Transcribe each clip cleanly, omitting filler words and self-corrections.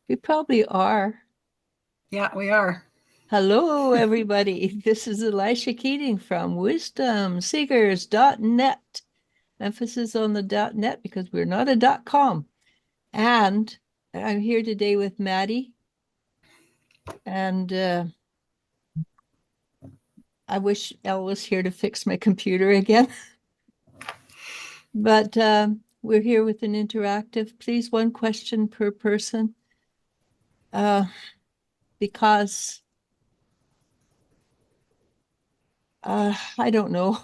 We probably are. Yeah, we are. Hello, everybody. This is Elisha Keating from wisdomseekers.net. Emphasis on the .net because we're not a .com. And I'm here today with Maddie. And I wish Elle was here to fix my computer again. But we're here with an interactive. Please, one question per person. Because I don't know.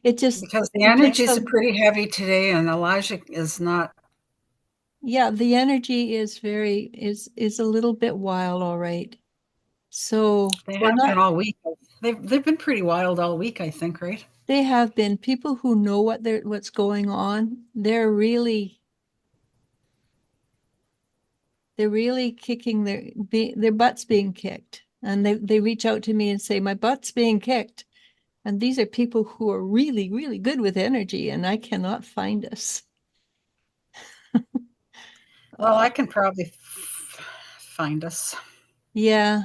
It just Because the depends energies are on. pretty heavy today, and Elijah is not. Yeah, the energy is a little bit wild, all right. So They we're have not. been all week. They've been pretty wild all week, I think, right? They have been people who know what's going on. They're really kicking their butts being kicked, and they reach out to me and say my butt's being kicked. And these are people who are really really good with energy, and I cannot find us. Well, Uh, I can probably find us. yeah,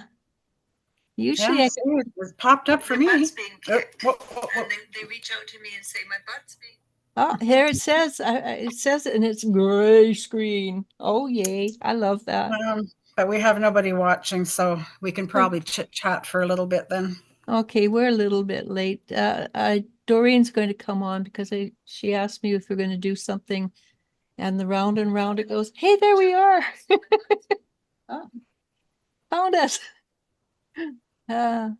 usually Yeah, I. see, it popped up for Their me. butt's being kicked. Whoa, whoa, whoa. And they reach out to me and say, my butt's being. Oh, here it says it, and it's gray screen. Oh, yay. I love that. But we have nobody watching, so we can probably chit chat for a little bit then. Okay, we're a little bit late. Doreen's going to come on because she asked me if we're going to do something, and round it goes. Hey, there we are. Oh, found us. Uh,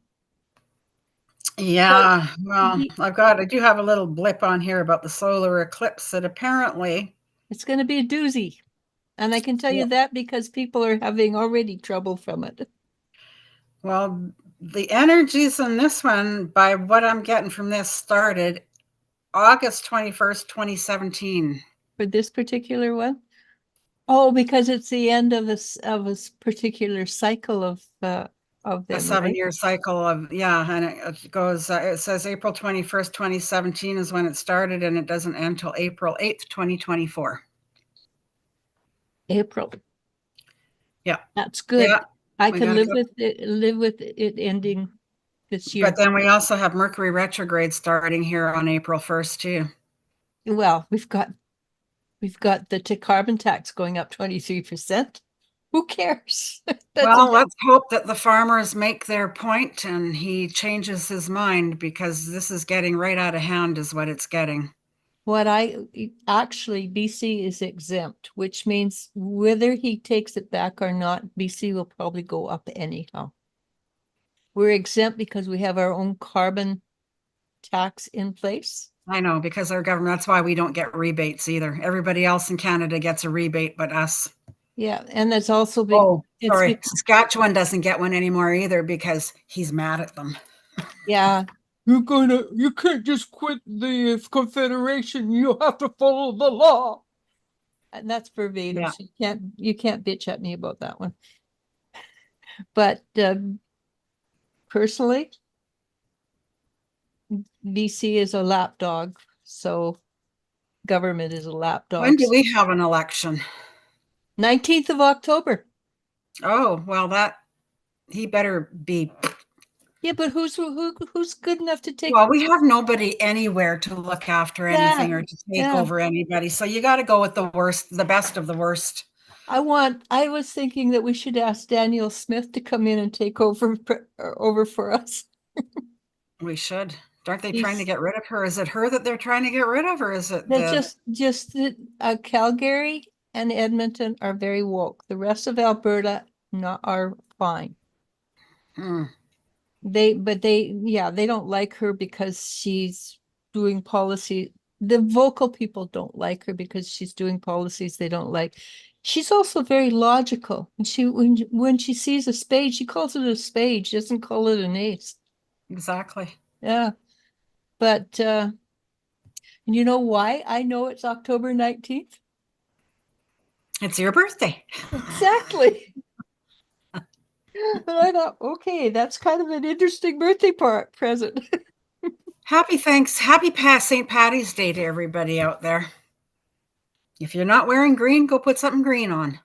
so Yeah, well, I do have a little blip on here about the solar eclipse that apparently, it's going to be a doozy. And I can tell you yeah, that because people are having already trouble from it. well, the energies in this one, by what I'm getting from this, started August 21st, 2017. For this particular one. Oh, because it's the end of a particular cycle of A them, seven right? year cycle of, yeah, and it goes, it says April 21st, 2017 is when it started, and it doesn't end till April 8th, 2024. April. Yeah, That's yeah, good. I we could got to live go. with it ending this But year. then we also have Mercury retrograde starting here on April 1st, too. Well, we've got the carbon tax going up 23%. Who cares? That's a Well, let's hope that the farmers make their point and he changes his mind, because this is getting right out of hand, is what it's getting. what I actually BC is exempt, which means whether he takes it back or not, BC will probably go up anyhow. We're exempt because we have our own carbon tax in place. I know, because our government, that's why we don't get rebates either. Everybody else in Canada gets a rebate, but us. Yeah, and that's also big. Oh, It's sorry. big. Saskatchewan doesn't get one anymore either because he's mad at them. Yeah, you can't just quit the Confederation. You have to follow the law. And that's verbatim. Yeah. So you can't bitch at me about that one. But personally, BC is a lapdog, so government is a When lapdog. do we have an election? 19th of October. Oh, well, that he better be. Yeah, but who's good enough to take? Well, we have nobody anywhere to look after Yeah, anything or to take yeah. over anybody. So you got to go with the worst, the best of the worst. I was thinking that we should ask Daniel Smith to come in and take over for us. We should. Aren't they trying to He's get rid of her? Is it her that they're trying to get rid of, or is it that's the? just that Calgary and Edmonton are very woke. The rest of Alberta not are fine. Hmm. They don't like her because she's doing policy. The vocal people don't like her because she's doing policies they don't like. She's also very logical. And when she sees a spade, she calls it a spade. She doesn't call it an ace. Exactly. Yeah. But you know why I know it's October 19th? It's your birthday. Exactly. And I thought, okay, that's kind of an interesting birthday present. Happy past St. Patty's Day to everybody out there. If you're not wearing green, go put something green on.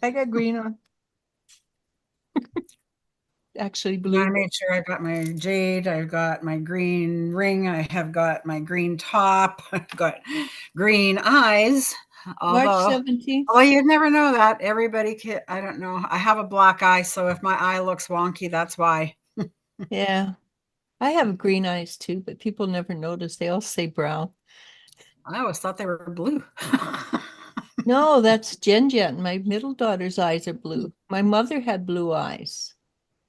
I got green on. Actually I blue. made sure I got my jade. I've got my green ring. I have got my green top. I've got green eyes. March Although, 17th. well, you'd never know that. Everybody can, I don't know. I have a black eye, so if my eye looks wonky, that's why. Yeah. I have green eyes too, but people never notice. They all say brown. I always thought they were blue. No, that's Jen Jen. My middle daughter's eyes are blue. My mother had blue eyes,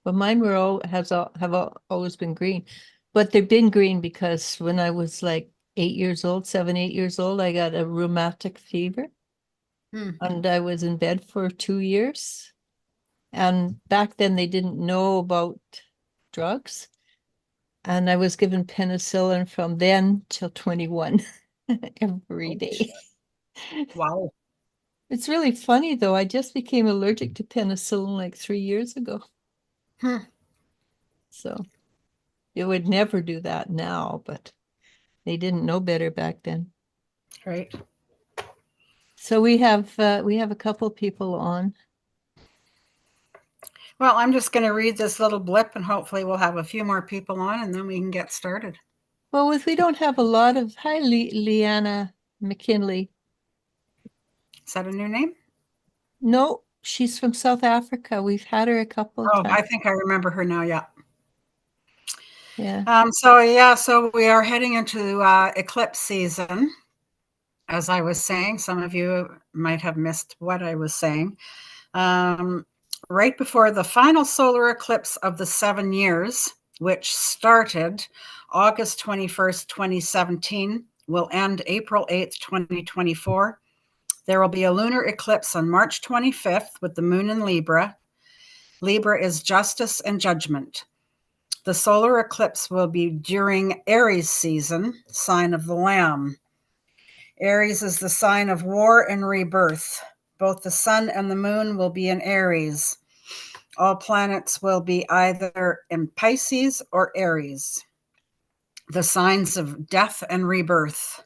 but mine were always been green. But they've been green because when I was like 8 years old, 8 years old, I got a rheumatic fever Hmm. and I was in bed for 2 years. And back then they didn't know about drugs. And I was given penicillin from then till 21 every day. Wow. It's really funny though. I just became allergic to penicillin like 3 years ago. Hmm. So it would never do that now, but they didn't know better back then. Right. So we have a couple people on. Well, I'm just going to read this little blip and hopefully we'll have a few more people on and then we can get started. Well, if we don't have a lot of hi Leanna McKinley. Is that a new name? No, she's from South Africa. We've had her a couple of Oh, I times. think I remember her now. Yeah. Yeah. So we are heading into eclipse season. As I was saying, some of you might have missed what I was saying. Right before the final solar eclipse of the 7 years, which started August 21st, 2017, will end April 8th, 2024. There will be a lunar eclipse on March 25th with the moon in Libra. Libra is justice and judgment. The solar eclipse will be during Aries season, sign of the Lamb. Aries is the sign of war and rebirth. Both the sun and the moon will be in Aries. All planets will be either in Pisces or Aries. The signs of death and rebirth.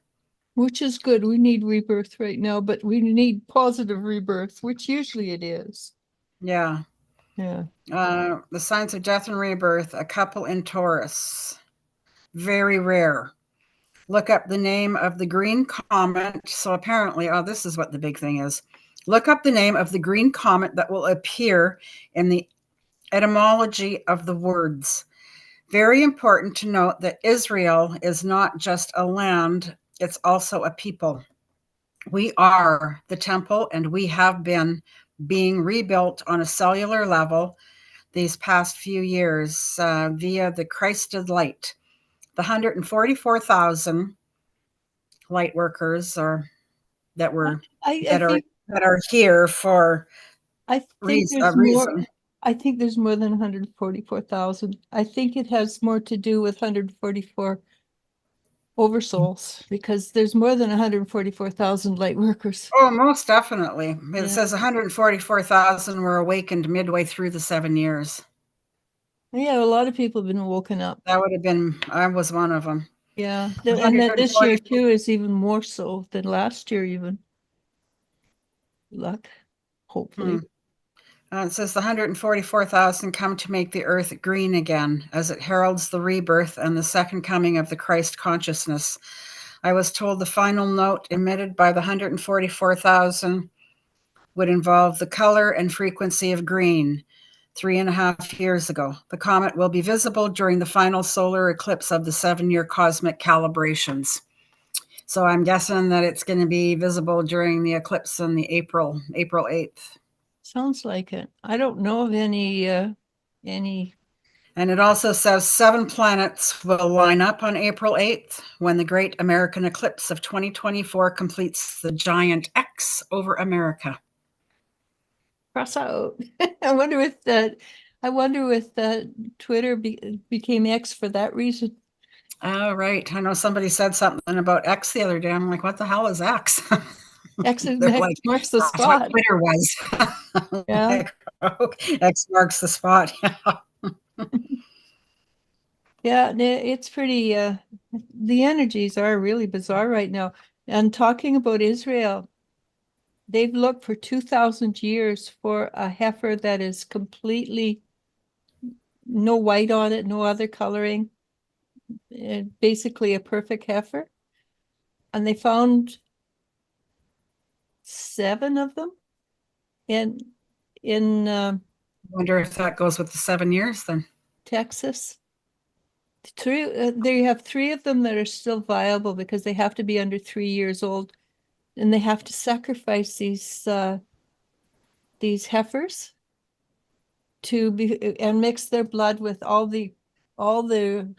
Which is good. We need rebirth right now, but we need positive rebirth, which usually it is. Yeah. Yeah. The signs of death and rebirth, a couple in Taurus. Very rare. Look up the name of the green comet. So apparently, this is what the big thing is. Look up the name of the green comet that will appear in the etymology of the words. Very important to note that Israel is not just a land, it's also a people. We are the temple, and we have been being rebuilt on a cellular level these past few years via the Christed light. The 144,000 light workers that I are here for think a there's more. reason. I think there's more than 144,000. I think it has more to do with 144 oversouls because there's more than 144,000 light workers. Oh, most definitely. It Yeah. says 144,000 were awakened midway through the 7 years. Yeah, a lot of people have been woken up. That would have been, I was one of them. Yeah. And then this year too is even more so than last year even. Luck, hopefully. It says the 144,000 come to make the earth green again as it heralds the rebirth and the second coming of the Christ consciousness. I was told the final note emitted by the 144,000 would involve the color and frequency of green. 3.5 years ago, the comet will be visible during the final solar eclipse of the 7-year cosmic calibrations. So I'm guessing that it's going to be visible during the eclipse on the April 8th. Sounds like it. I don't know of any. And it also says 7 planets will line up on April 8th when the great American eclipse of 2024 completes the giant X over America. Cross out. I wonder if Twitter became X for that reason. Oh, right. I know somebody said something about X the other day. I'm like, what the hell is X? X Like, marks the that's what spot. Twitter was. Yeah. Like, oh, X marks the spot. Yeah, it's pretty the energies are really bizarre right now. And talking about Israel, they've looked for 2,000 years for a heifer that is completely no white on it, no other coloring, basically a perfect heifer. And they found 7 of them in Wonder if that goes with the 7 years then. Texas. They have 3 of them that are still viable because they have to be under 3 years old, and they have to sacrifice these heifers to be and mix their blood with all the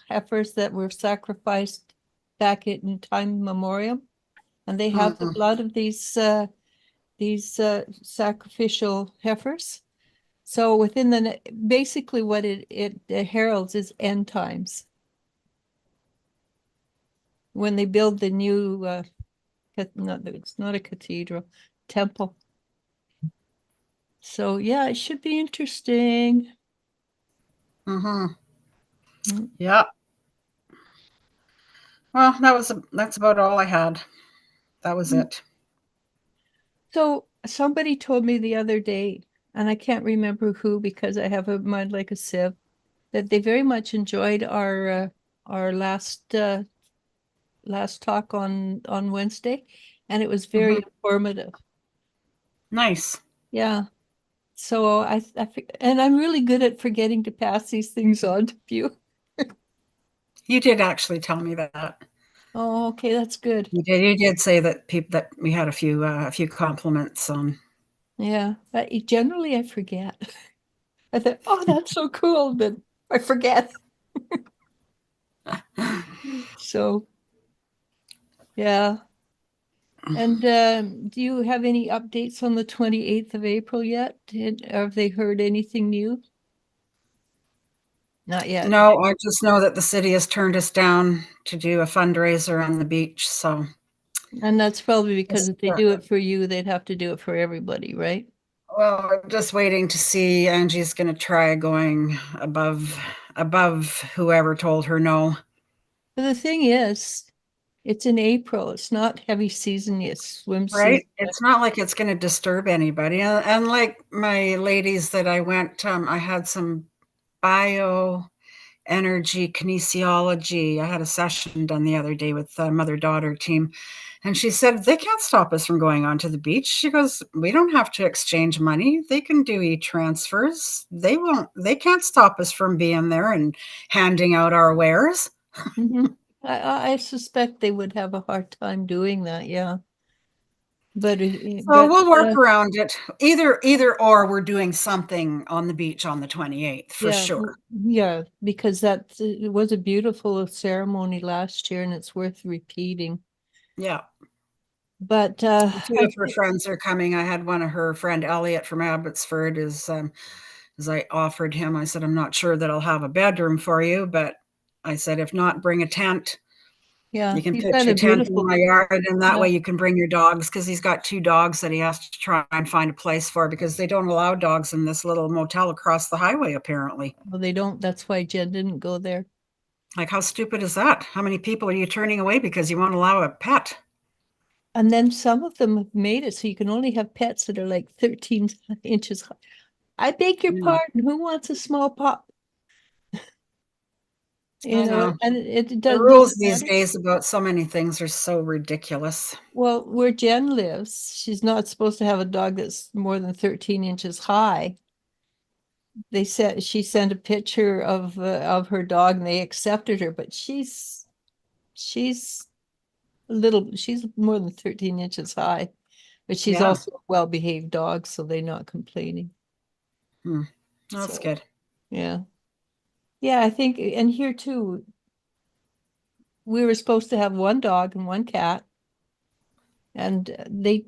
heifers that were sacrificed back in time memoriam, and they have the blood of these sacrificial heifers. So within basically what it heralds is end times. When they build the new, it's not a cathedral, temple. So yeah, it should be interesting. Yeah. Well, that's about all I had. That was it. So somebody told me the other day, and I can't remember who because I have a mind like a sieve, that they very much enjoyed our last talk on Wednesday, and it was very informative. Nice. Yeah. So and I'm really good at forgetting to pass these things on to you. You did actually tell me that. Oh, okay, that's good. You did say that we had a few compliments on. Yeah, but generally I forget. I thought, oh, that's so cool, but I forget. So, yeah. And do you have any updates on the 28th of April yet? Have they heard anything new? Not yet. No, I just know that the city has turned us down to do a fundraiser on the beach. So, And that's probably because if they do it for you, they'd have to do it for everybody, right? well, I'm just waiting to see. Angie's going to try going above whoever told her no. But the thing is, it's in April. It's not heavy season yet, swim Right? season. It's not like it's going to disturb anybody. And like my ladies that I went, I had some bio energy kinesiology. I had a session done the other day with the mother-daughter team, and she said they can't stop us from going onto the beach. She goes, we don't have to exchange money. They can do e-transfers. They can't stop us from being there and handing out our wares. I suspect they would have a hard time doing that, yeah. But So we'll work around it. Either or, we're doing something on the beach on the 28th for sure. Yeah, because it was a beautiful ceremony last year, and it's worth repeating. Yeah. But Two of her friends are coming. I had one of her friend Elliot from Abbotsford as I offered him, I said, I'm not sure that I'll have a bedroom for you, but I said, if not, bring a tent. Yeah, You can he's pitch got a a tent in beautiful, my yard, and that yeah. way you can bring your dogs, because he's got 2 dogs that he has to try and find a place for, because they don't allow dogs in this little motel across the highway, apparently. Well, they don't. That's why Jen didn't go there. Like, how stupid is that? How many people are you turning away because you won't allow a pet? And then some of them have made it so you can only have pets that are like 13 inches high. I beg your pardon. Who wants a small pup? You know, and it The doesn't rules these matter. days about so many things are so ridiculous. Well, where Jen lives, she's not supposed to have a dog that's more than 13 inches high. She sent a picture of her dog, and they accepted her, but she's she's more than 13 inches high, but she's also a well-behaved dog, so they're not complaining. That's good. Yeah. Yeah, I think, and here too, we were supposed to have 1 dog and 1 cat. And we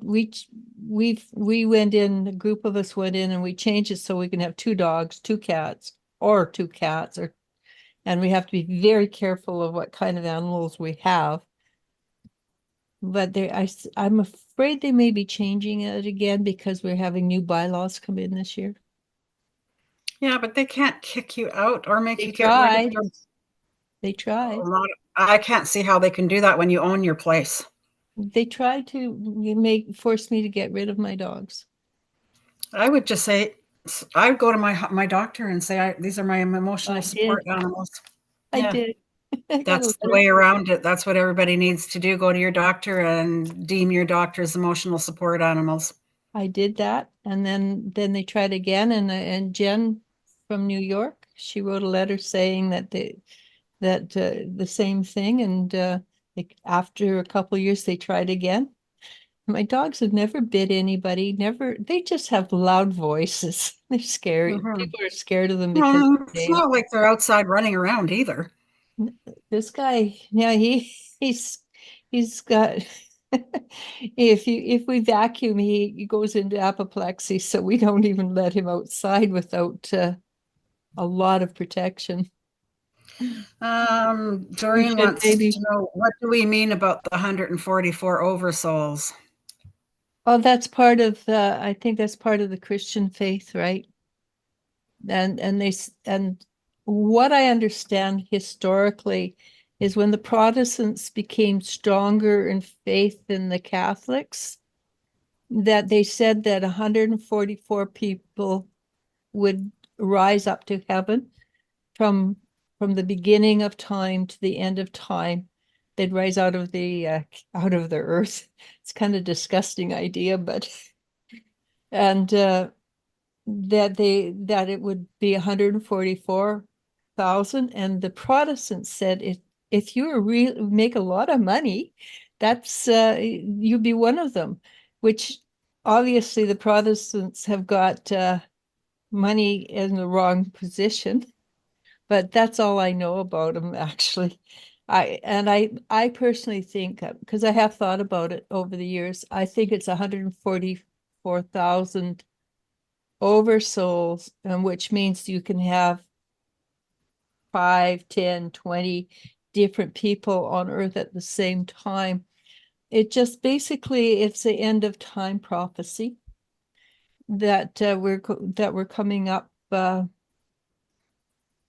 went in, a group of us went in and we changed it so we can have 2 dogs, 2 cats, or 2 cats, and we have to be very careful of what kind of animals we have. But I'm afraid they may be changing it again because we're having new bylaws come in this year. Yeah, but they can't kick you out or make They you get rid of tried. them. They tried. I can't see how they can do that when you own your place. They tried to force me to get rid of my dogs. I would just say, I would go to my doctor and say, these are my emotional I support did. animals. I Yeah, did. I got a that's the letter. way around it. That's what everybody needs to do. Go to your doctor and deem your doctor as emotional support animals. I did that, and then they tried again, and Jen from New York, she wrote a letter saying that the same thing, and after a couple years they tried again. My dogs have never bit anybody, never. They just have loud voices. They're scary. Mhm. People are scared of them because Well, it's they not like they're outside running around either. this guy, yeah, he's got if we vacuum, he goes into apoplexy, so we don't even let him outside without a lot of protection. We Doreen should wants to maybe. know, what do we mean about the 144 oversouls? Oh, that's part of I think that's part of the Christian faith, right? And what I understand historically is when the Protestants became stronger in faith than the Catholics, that they said that 144 people would rise up to heaven from from the beginning of time to the end of time. They'd rise out of the earth. It's kind of disgusting idea, but and that it would be 144,000, and the Protestants said if you make a lot of money, that's you'd be one of them, which obviously the Protestants have got money in the wrong position, but that's all I know about them actually. I personally think, because I have thought about it over the years, I think it's 144,000 oversouls, which means you can have 5, 10, 20 different people on earth at the same time. It just basically it's the end of time prophecy that we're coming up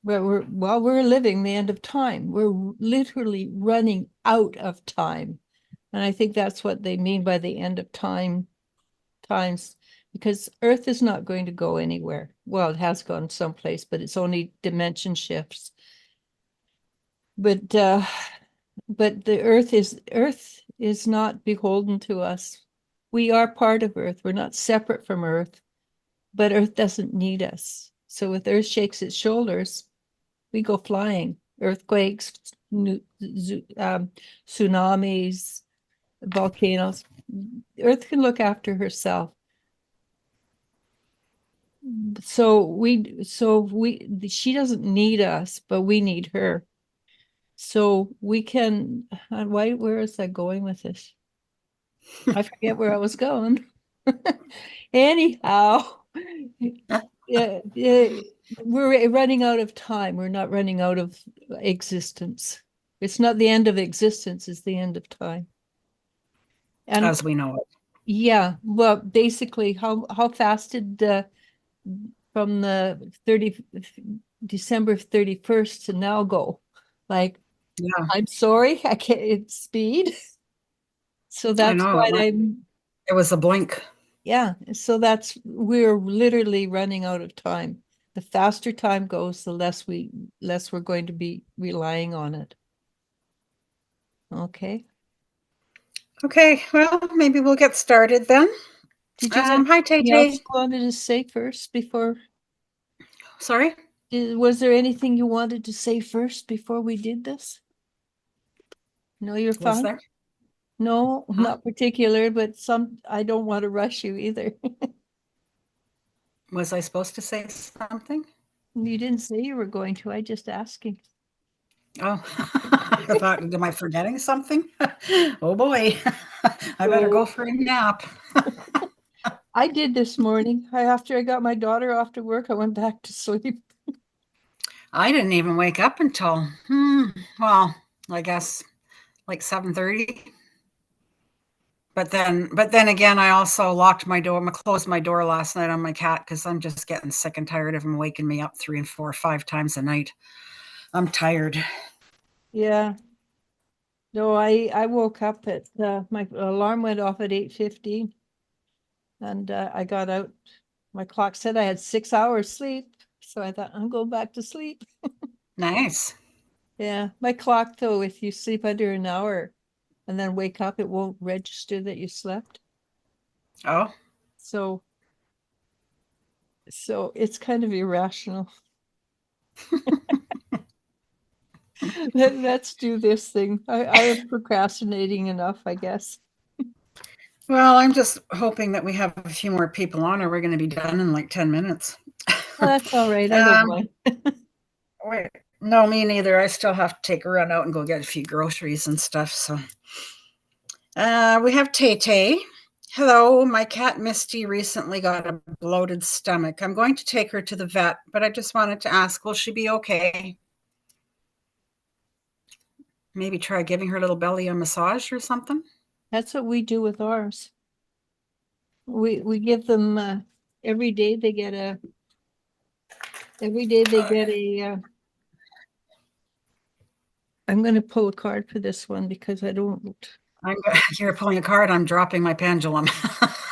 where we're living the end of time. We're literally running out of time. And I think that's what they mean by the end of times, because Earth is not going to go anywhere. Well, it has gone someplace, but it's only dimension shifts. But the Earth is not beholden to us. We are part of Earth. We're not separate from Earth, but Earth doesn't need us. So if Earth shakes its shoulders, we go flying. Earthquakes, tsunamis, volcanoes. Earth can look after herself. She doesn't need us, but we need her. So we can, where is that going with this? I forget where I was going. Anyhow, yeah, we're running out of time. We're not running out of existence. It's not the end of existence, it's the end of time. And As we know it. yeah, well, basically, how fast did from the December 31st to now go? Like, Yeah, I'm sorry, I can't, it's speed. So I that's know. what I'm, It was a blink. yeah. So we're literally running out of time. The faster time goes, the less we're going to be relying on it. Okay. Okay, well, maybe we'll get started then. Did you have Hi, anything else Tay. you wanted to say first before? Sorry? Was there anything you wanted to say first before we did this? No, you're Was fine. there? No, Huh? not particular, but I don't want to rush you either. Was I supposed to say something? You didn't say you were going to. I just asking. Oh, I thought, am I forgetting something? Oh boy, I better go So for a nap. I did this morning. After I got my daughter off to work, I went back to sleep. I didn't even wake up until, well, I guess like 7:30. But then again, I also locked my door, closed my door last night on my cat because I'm just getting sick and tired of him waking me up 3 and 4, 5 times a night. I'm tired. Yeah, So I woke up at, my alarm went off at 8:15. And I got out, my clock said I had 6 hours sleep. So I thought, I'm going back to sleep. Nice. Yeah, my clock though, if you sleep under an hour and then wake up, it won't register that you slept. Oh, So it's kind of irrational. Let's do this thing. I am procrastinating enough, I guess. well, I'm just hoping that we have a few more people on, or we're going to be done in like 10 minutes. Well, that's all right. I don't mind. Wait, no, me neither. I still have to take a run out and go get a few groceries and stuff. So we have Tay. Hello, my cat Misty recently got a bloated stomach. I'm going to take her to the vet, but I just wanted to ask, will she be okay? Maybe try giving her little belly a massage or something? That's what we do with ours. We give them every day they get a I'm going to pull a card for this one because I don't. You're pulling a card. I'm dropping my pendulum.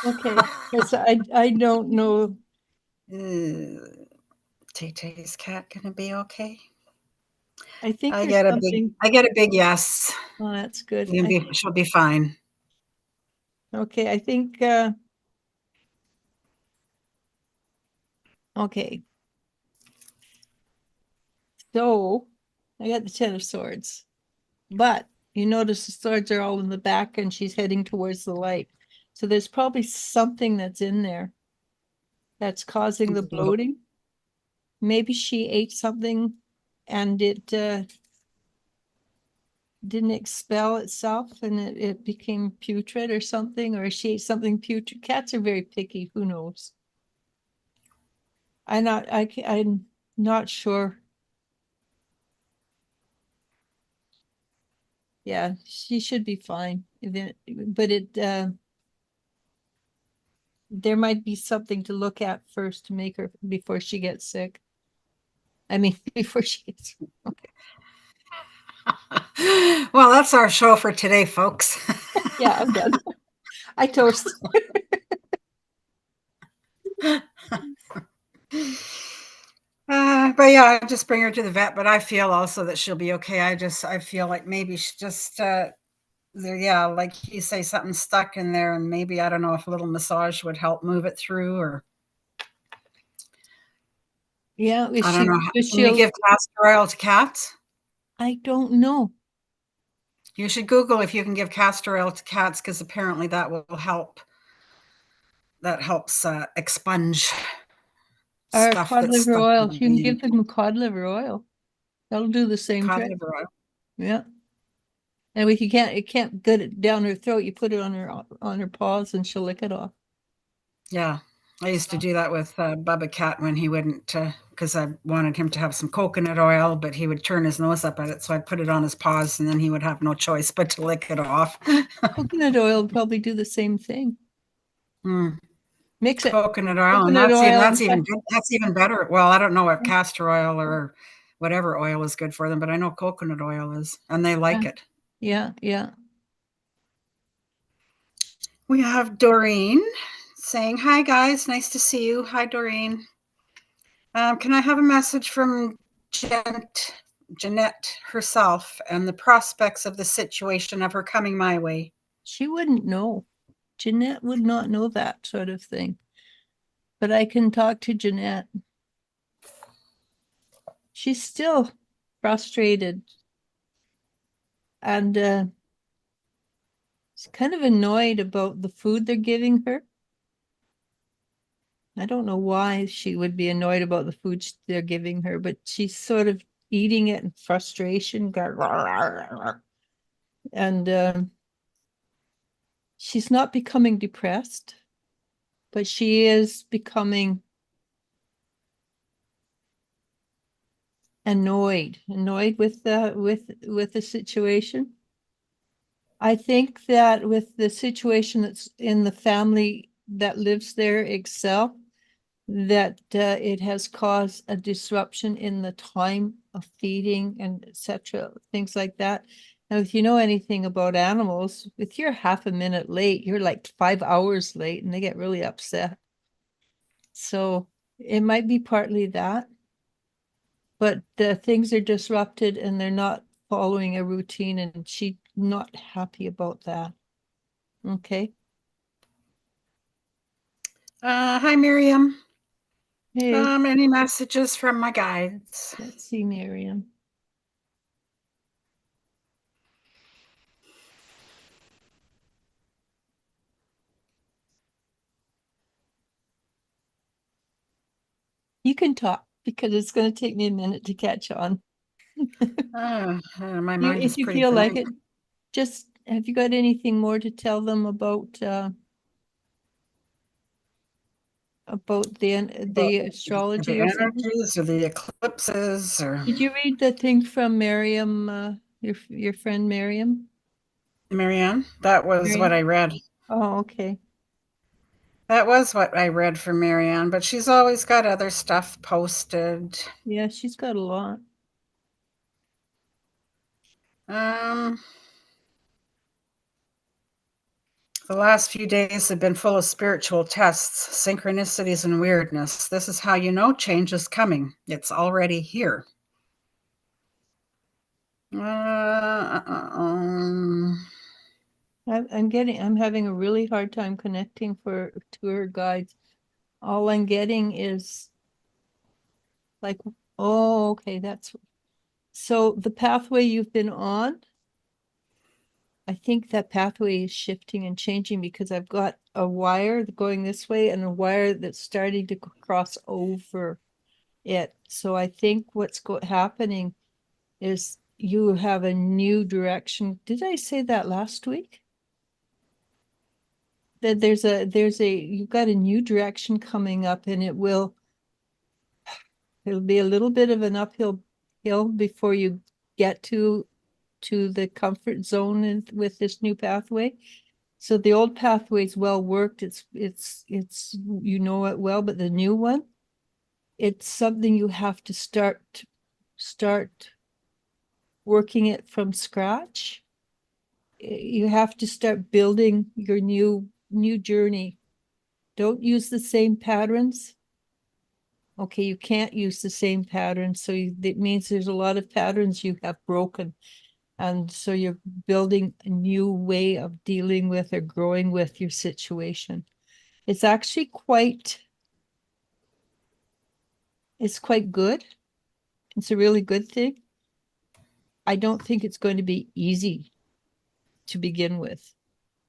Okay, because I don't know. Tay-Tay's cat gonna be okay? I think I there's get a something. big yes. Oh, that's good. She'll be fine. Okay, I think. Okay. So I got the Ten of Swords, but you notice the swords are all in the back and she's heading towards the light. So there's probably something that's in there that's causing the bloating. Maybe she ate something and it didn't expel itself and it became putrid or something, or she ate something putrid. Cats are very picky. Who knows? I'm not sure. Yeah, she should be fine. But there might be something to look at first to make her before she gets sick. I mean, before she gets. Okay. Well, that's our show for today, folks. Yeah, I'm done. I toast. But yeah, I just bring her to the vet. But I feel also that she'll be okay. I feel like maybe she just yeah, like you say, something stuck in there, and maybe I don't know if a little massage would help move it through, or Yeah, I don't know. Can you give castor oil to cats? I don't know. You should Google if you can give castor oil to cats, because apparently that will help. That helps expunge Or stuff cod that's liver stuck in oil. the You can give vein. them cod liver oil. That'll do the same Cod trick. liver oil. Yeah. And it can't get it down her throat. You put it on her paws and she'll lick it off. Yeah. I used to do that with Bubba Cat when he wouldn't, because I wanted him to have some coconut oil, but he would turn his nose up at it. So I'd put it on his paws and then he would have no choice but to lick it off. Coconut oil will probably do the same thing. Mm. Mix it. Coconut oil. Coconut And oil. that's even better. Well, I don't know what castor oil or whatever oil is good for them, but I know coconut oil is, and they like it. Yeah, yeah. We have Doreen saying, hi guys, nice to see you. Hi, Doreen. Can I have a message from Jeanette herself and the prospects of the situation of her coming my way? She wouldn't know. Jeanette would not know that sort of thing. But I can talk to Jeanette. She's still frustrated and she's kind of annoyed about the food they're giving her. I don't know why she would be annoyed about the food they're giving her, but she's sort of eating it in frustration. And she's not becoming depressed, but she is becoming annoyed with the situation. I think that with the situation that's in the family that lives there, Excel, that it has caused a disruption in the time of feeding and etc., things like that. Now, if you know anything about animals, if you're half a minute late, you're like 5 hours late and they get really upset. So it might be partly that, but the things are disrupted and they're not following a routine, and she's not happy about that. Okay. Hi, Miriam. Hey, Any messages from my guides? let's see, Miriam. You can talk because it's going to take me a minute to catch on. My You, mind if is you pretty feel like blank. it, just have you got anything more to tell them about About the astrology the or something? energies or the eclipses or Did you read the thing from Miriam, your friend Miriam? Marianne. That was what Miriam? I read. Oh, okay. That was what I read from Marianne, but she's always got other stuff posted. Yeah, she's got a lot. Um, the last few days have been full of spiritual tests, synchronicities, and weirdness. This is how you know change is coming. It's already here. I'm having a really hard time connecting to her guides. All I'm getting is like, oh, okay, so the pathway you've been on, I think that pathway is shifting and changing because I've got a wire going this way and a wire that's starting to cross over it. So I think what's happening is you have a new direction. Did I say that last week? That you've got a new direction coming up, and it'll be a little bit of an uphill hill before you get to the comfort zone with this new pathway. So the old pathway's well worked. It's you know it well, but the new one, it's something you have to start working it from scratch. You have to start building your new journey. Don't use the same patterns. Okay, you can't use the same patterns, so it means there's a lot of patterns you have broken. And so you're building a new way of dealing with or growing with your situation. It's actually it's quite good. It's a really good thing. I don't think it's going to be easy to begin with,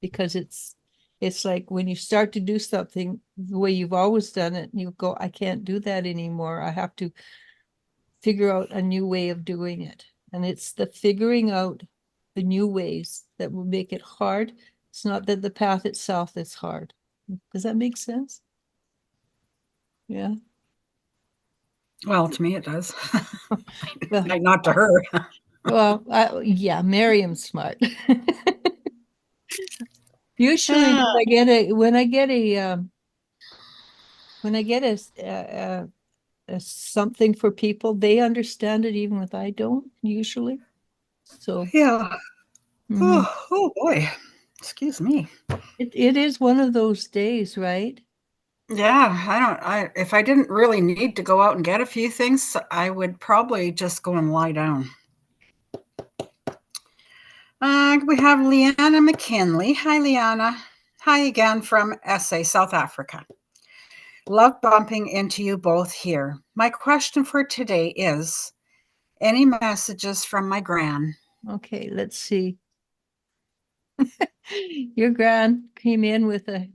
because it's like when you start to do something the way you've always done it, and you go, I can't do that anymore. I have to figure out a new way of doing it. And it's the figuring out the new ways that will make it hard. It's not that the path itself is hard. Does that make sense? Yeah. Well, to me it does. Well, Not to her. yeah, Miriam's smart. Usually Ah, when I get a something for people, they understand it even if I don't usually. So yeah. mhm. Oh boy. Excuse me. It is one of those days, right? Yeah, I if I didn't really need to go out and get a few things, I would probably just go and lie down. We have Leanna McKinley. Hi, Leanna. Hi again from SA, South Africa. Love bumping into you both here. My question for today is any messages from my gran? Okay, let's see. Your gran came in with a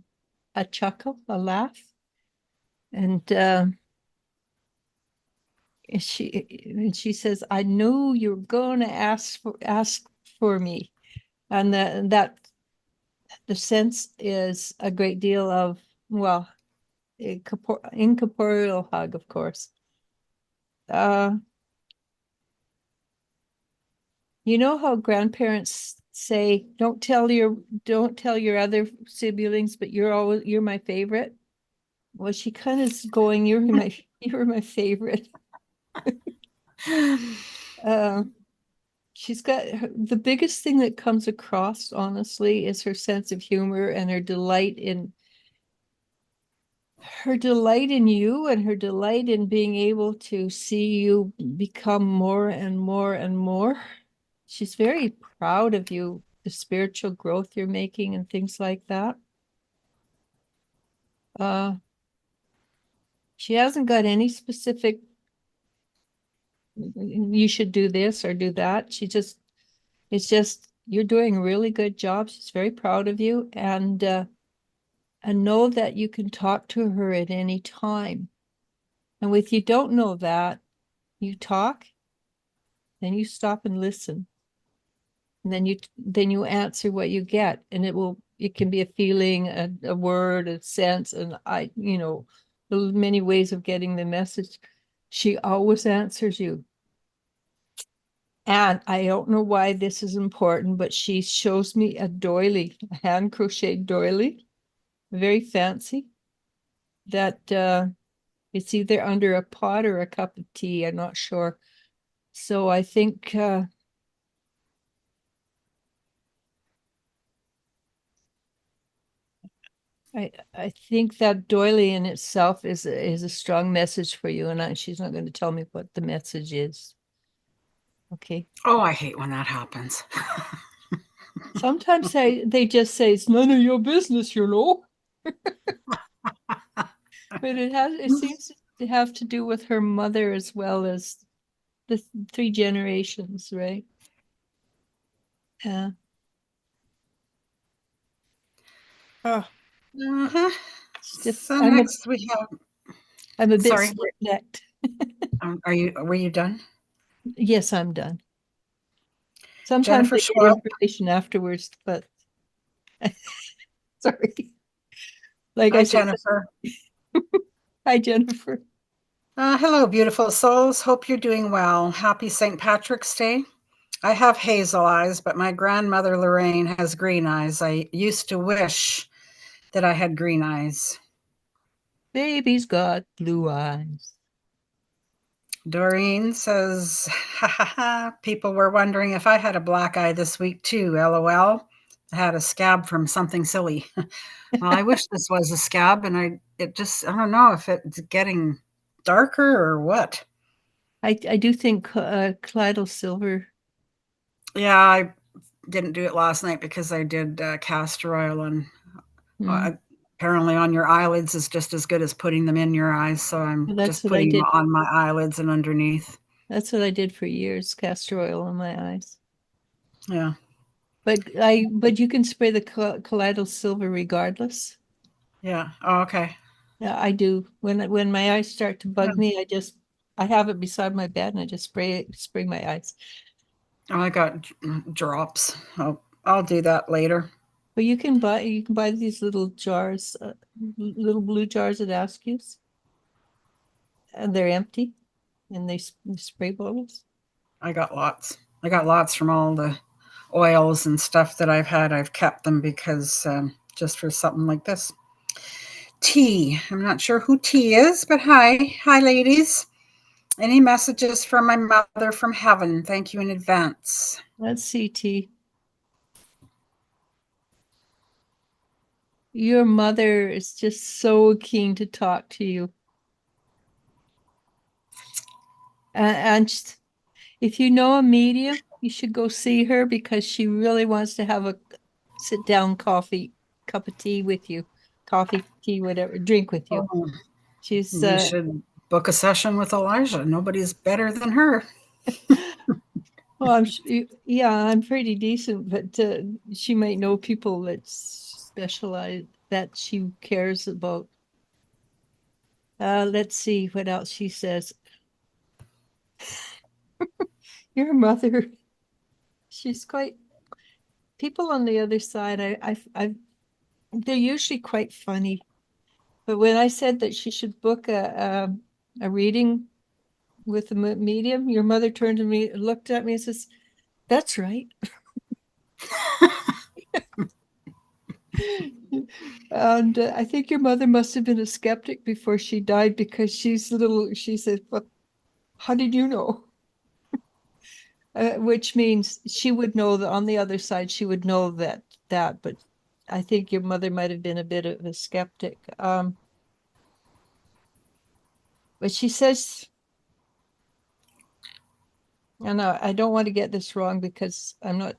chuckle, a laugh, and she says, "I knew you were going to ask for me," and that the sense is a great deal of, well, incorporeal hug, of course. Uh, you know how grandparents say, don't tell your other siblings, but you're my favorite. Well, she kind of is going, you're my favorite. Uh, she's got the biggest thing that comes across, honestly, is her sense of humor and her delight in you and her delight in being able to see you become more and more and more. She's very proud of you, the spiritual growth you're making and things like that. She hasn't got any specific, you should do this or do that. It's just, you're doing a really good job. She's very proud of you, and know that you can talk to her at any time. And if you don't know that, you talk, then you stop and listen. And then you answer what you get. And it can be a feeling, a word, a sense, and many ways of getting the message. She always answers you. And I don't know why this is important, but she shows me a doily, a hand crocheted doily, very fancy, that it's either under a pot or a cup of tea. I'm not sure. So I think I think that doily in itself is a strong message for you, and she's not going to tell me what the message is. Okay. Oh, I hate when that happens. Sometimes they just say it's none of your business, you know. But it seems to have to do with her mother as well as the three generations, right? Yeah. Oh, Uh-huh. stiff. So next we have, I'm a bit sorry, stiff-necked. were you done? Yes, I'm done. Sometimes Jennifer I get Schwab. information afterwards, but sorry. Like I Hi, said, Jennifer. hi, Jennifer. Hello, beautiful souls. Hope you're doing well. Happy St. Patrick's Day. I have hazel eyes, but my grandmother Lorraine has green eyes. I used to wish that I had green eyes. Baby's got blue eyes. Doreen says, ha ha ha, people were wondering if I had a black eye this week too, lol. I had a scab from something silly. Well, I wish this was a scab, and I don't know if it's getting darker or what. I do think colloidal silver. Yeah, I didn't do it last night because I did castor oil, and apparently on your eyelids is just as good as putting them in your eyes. So I'm That's just what I putting them did. on my eyelids and underneath. That's what I did for years, castor oil on my eyes. Yeah. But you can spray the colloidal silver regardless. Yeah. Oh, okay. Yeah, I do. When my eyes start to Yeah. bug me, I have it beside my bed and I just spray my eyes. Oh, I got drops. I'll do that later. But you can buy these little jars, little blue jars at Askew's, and they're empty, and they spray bottles. I got lots. I got lots from all the oils and stuff that I've had. I've kept them because just for something like this. T. I'm not sure who T is, but hi. Hi, ladies. Any messages from my mother from heaven? Thank you in advance. Let's see, T. Your mother is just so keen to talk to you. And if you know a medium, you should go see her because she really wants to have a sit down cup of tea with you, coffee, tea, whatever, drink with you. Oh, She's you should book a session with Elijah. Nobody's better than her. well, yeah, I'm pretty decent, but she might know people that specialize that she cares about. Let's see what else she says. Your mother, she's quite people on the other side. They're usually quite funny. But when I said that she should book a reading with a medium, your mother turned to me, looked at me, and says, "That's right." And I think your mother must have been a skeptic before she died because she said, "Well, how did you know?" which means she would know that on the other side, she would know that, but I think your mother might have been a bit of a skeptic. But she says, and I don't want to get this wrong because I'm not,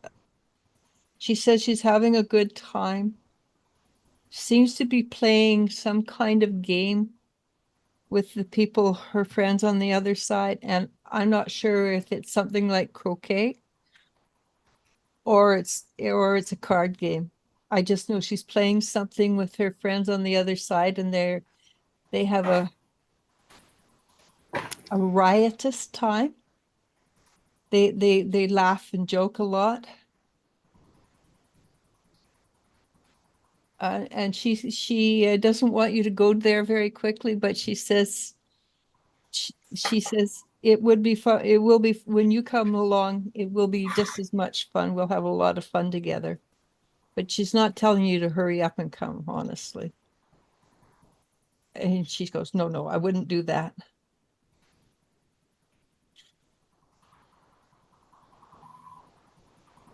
she says she's having a good time, seems to be playing some kind of game with the people, her friends on the other side. And I'm not sure if it's something like croquet or it's a card game. I just know she's playing something with her friends on the other side, and they have a riotous time. They laugh and joke a lot. And she doesn't want you to go there very quickly, but she says it would be fun. It will be when you come along. It will be just as much fun. We'll have a lot of fun together. But she's not telling you to hurry up and come, honestly. And she goes, no, no, I wouldn't do that.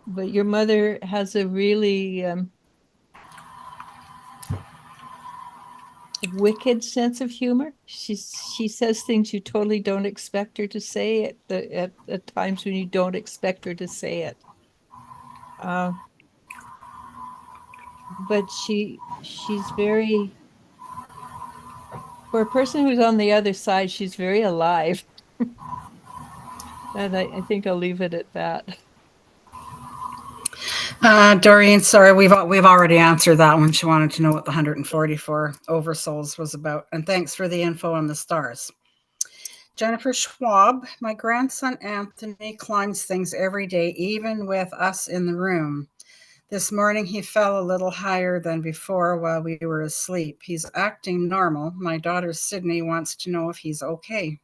But your mother has a really wicked sense of humor. She says things you totally don't expect her to say at times when you don't expect her to say it. But she's very, for a person who's on the other side, she's very alive. And I think I'll leave it at that. Doreen, sorry, we've already answered that one. She wanted to know what the 144 oversouls was about. And thanks for the info on the stars. Jennifer Schwab, my grandson Anthony climbs things every day, even with us in the room. This morning he fell a little higher than before while we were asleep. He's acting normal. My daughter Sydney wants to know if he's okay.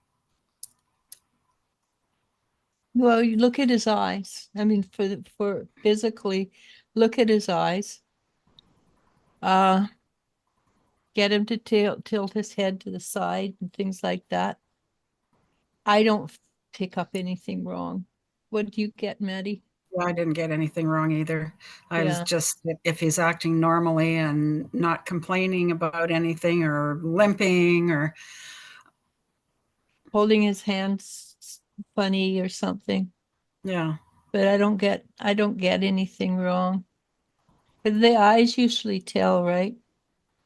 Well, you look at his eyes. I mean, for physically, look at his eyes. Get him to tilt his head to the side and things like that. I don't pick up anything wrong. What do you get, Maddie? Yeah, I didn't get anything wrong either. I was Yeah. just, if he's acting normally and not complaining about anything or limping or Holding his hands funny or something. yeah. But I don't get anything wrong. But the eyes usually tell, right?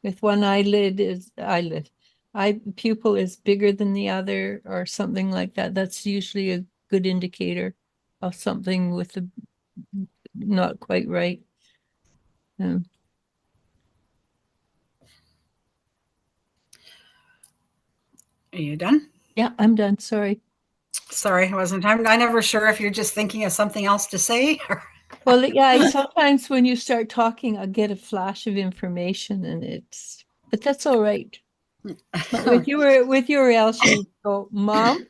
If one eye pupil is bigger than the other or something like that, that's usually a good indicator of something with the not quite right. Um, Are you done? yeah, I'm done. Sorry. Sorry, I wasn't. I'm never sure if you're just thinking of something else to say or Well, yeah, sometimes when you start talking, I get a flash of information but that's all right. But with your else, you go, Mom,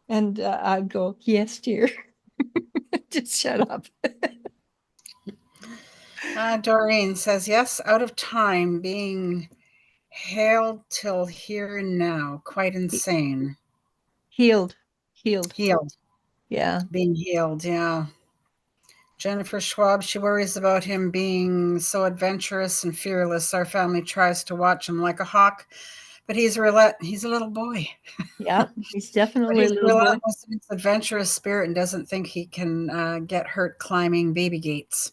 and I'd go, yes, dear. Just shut up. Doreen says, yes, out of time, being hailed till here and now. Quite insane. Healed. Healed. Yeah. Being healed, yeah. Jennifer Schwab, she worries about him being so adventurous and fearless. Our family tries to watch him like a hawk, but he's a little boy. Yeah. He's But definitely a he's little boy. relentless in his adventurous spirit and doesn't think he can get hurt climbing baby gates.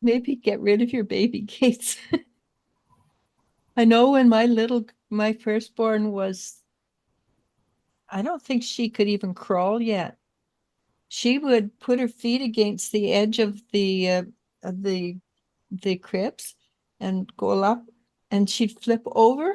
Maybe get rid of your baby gates. I know when my firstborn was, I don't think she could even crawl yet. She would put her feet against the edge of of the cribs and go up, and she'd flip over,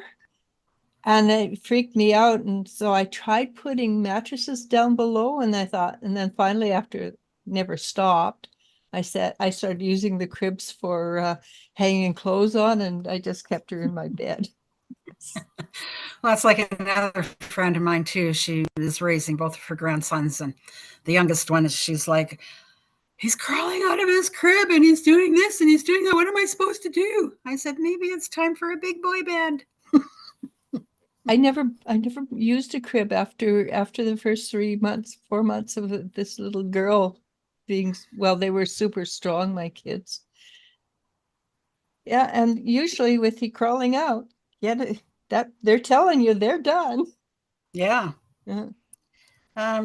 and it freaked me out. And so I tried putting mattresses down below, and then finally, after never stopped, I started using the cribs for hanging clothes on, and I just kept her in my bed. Well, that's like another friend of mine too. She is raising both of her grandsons, and the youngest one she's like, he's crawling out of his crib and he's doing this and he's doing that. What am I supposed to do? I said, maybe it's time for a big boy band. I never used a crib after the first 3 months, 4 months of this little girl being, well, they were super strong, my kids. Yeah, and usually with you crawling out, that they're telling you they're done. Yeah. Yeah.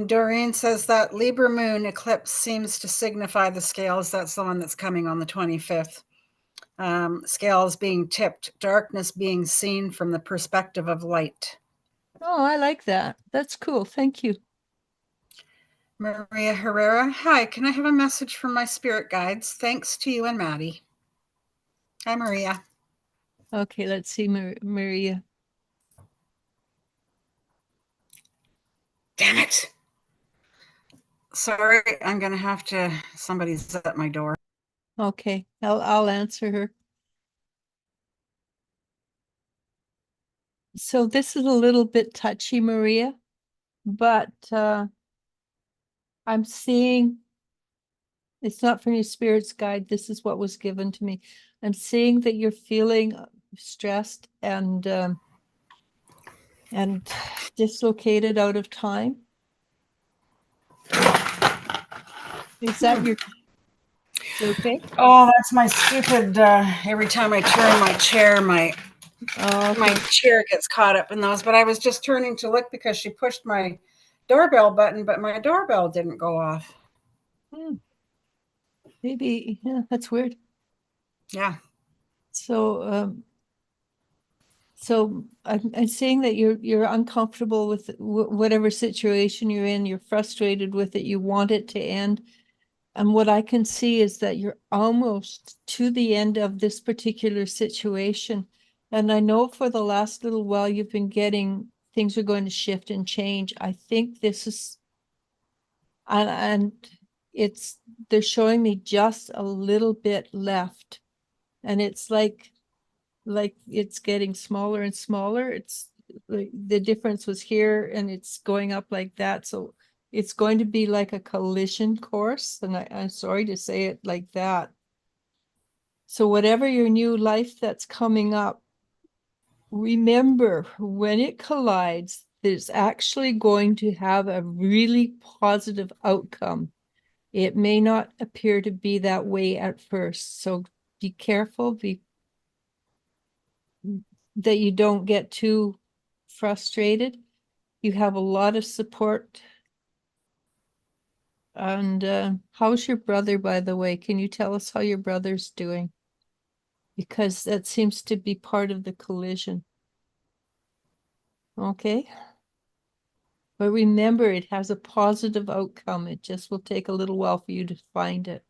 Doreen says that Libra moon eclipse seems to signify the scales. That's the one that's coming on the 25th. Scales being tipped, darkness being seen from the perspective of light. Oh, I like that. That's cool. Thank you. Maria Herrera, hi, can I have a message from my spirit guides? Thanks to you and Maddie. Hi, Maria. Okay, let's see, Maria. Damn it. Sorry, I'm going to have to, somebody's at my door. Okay, I'll answer her. So this is a little bit touchy, Maria, but I'm seeing, it's not from your spirit's guide. This is what was given to me. I'm seeing that you're feeling stressed and dislocated out of time. Is that your, okay? Oh, that's my stupid, every time I turn my chair, my Okay. chair gets caught up in those. But I was just turning to look because she pushed my doorbell button, but my doorbell didn't go off. Maybe, yeah, that's weird. Yeah. So I'm saying that you're uncomfortable with whatever situation you're in, you're frustrated with it, you want it to end. And what I can see is that you're almost to the end of this particular situation. And I know for the last little while you've been getting things are going to shift and change. I think this is, and it's, they're showing me just a little bit left. And it's like it's getting smaller and smaller. It's like the difference was here and it's going up like that. So it's going to be like a collision course. And I'm sorry to say it like that. So whatever your new life that's coming up, remember when it collides, it's actually going to have a really positive outcome. It may not appear to be that way at first. So be careful, that you don't get too frustrated. You have a lot of support. And how's your brother, by the way? Can you tell us how your brother's doing? Because that seems to be part of the collision. Okay. But remember, it has a positive outcome. It just will take a little while for you to find it.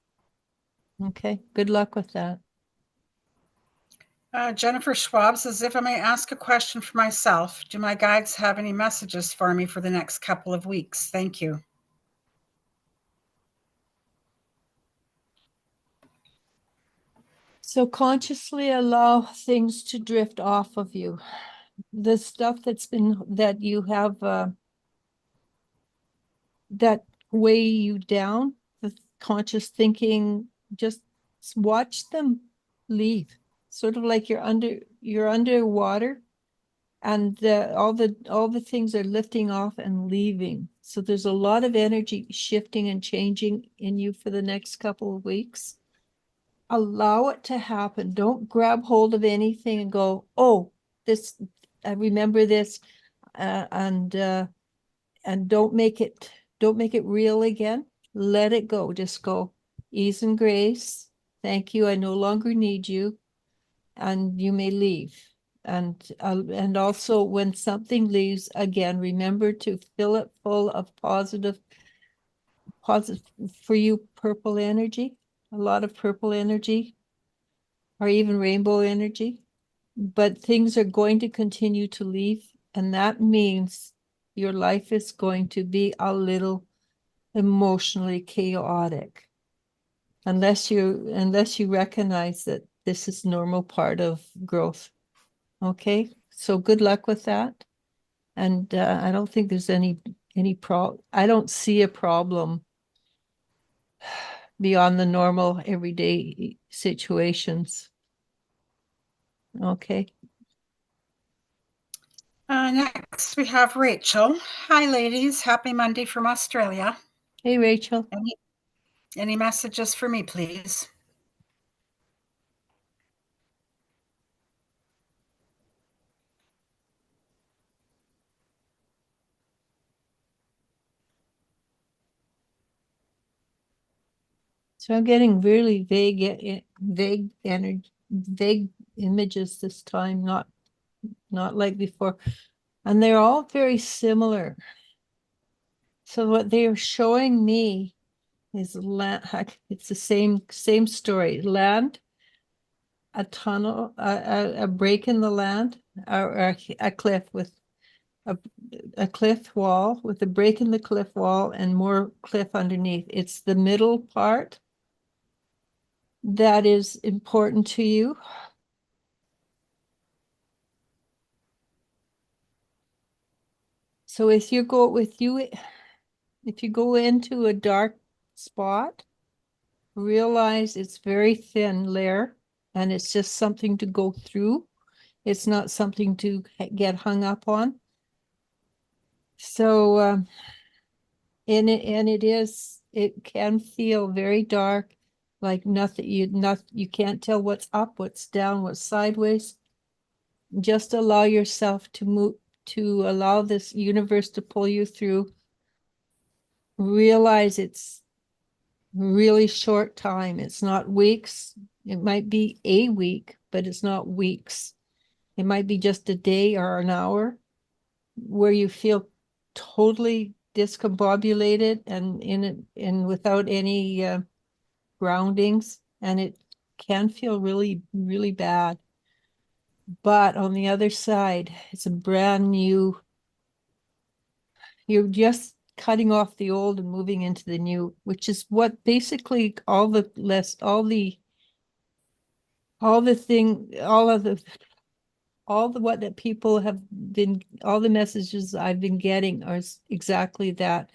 Okay. Good luck with that. Jennifer Schwab says, if I may ask a question for myself, do my guides have any messages for me for the next couple of weeks? Thank you. So consciously allow things to drift off of you. The stuff that you have that weigh you down, the conscious thinking, just watch them leave. Sort of like you're underwater and all the things are lifting off and leaving. So there's a lot of energy shifting and changing in you for the next couple of weeks. Allow it to happen. Don't grab hold of anything and go, oh, this, I remember this, and don't make it real again. Let it go. Just go ease and grace. Thank you. I no longer need you. And you may leave. And also when something leaves again, remember to fill it full of positive for you, purple energy, a lot of purple energy, or even rainbow energy. But things are going to continue to leave, and that means your life is going to be a little emotionally chaotic unless you recognize that this is normal part of growth. Okay, so good luck with that. And I don't think there's I don't see a problem beyond the normal everyday situations. Okay. Next, we have Rachel. Hi, ladies. Happy Monday from Australia. Hey, Rachel. Any messages for me, please? So I'm getting really vague energy, vague images this time, not like before. And they're all very similar. So what they're showing me is land. It's the same story. Land, a tunnel, a break in the land, or a cliff with a cliff wall with a break in the cliff wall and more cliff underneath. It's the middle part that is important to you. So if you go into a dark spot, realize it's very thin layer and it's just something to go through. It's not something to get hung up on. So it can feel very dark, like you can't tell what's up, what's down, what's sideways. Just allow yourself to move, to allow this universe to pull you through. Realize it's really short time. It's not weeks. It might be a week, but it's not weeks. It might be just a day or an hour where you feel totally discombobulated and in it and without any groundings, and it can feel really, really bad. But on the other side, it's a brand new, you're just cutting off the old and moving into the new, which is what basically all the what that people have been, all the messages I've been getting are exactly that.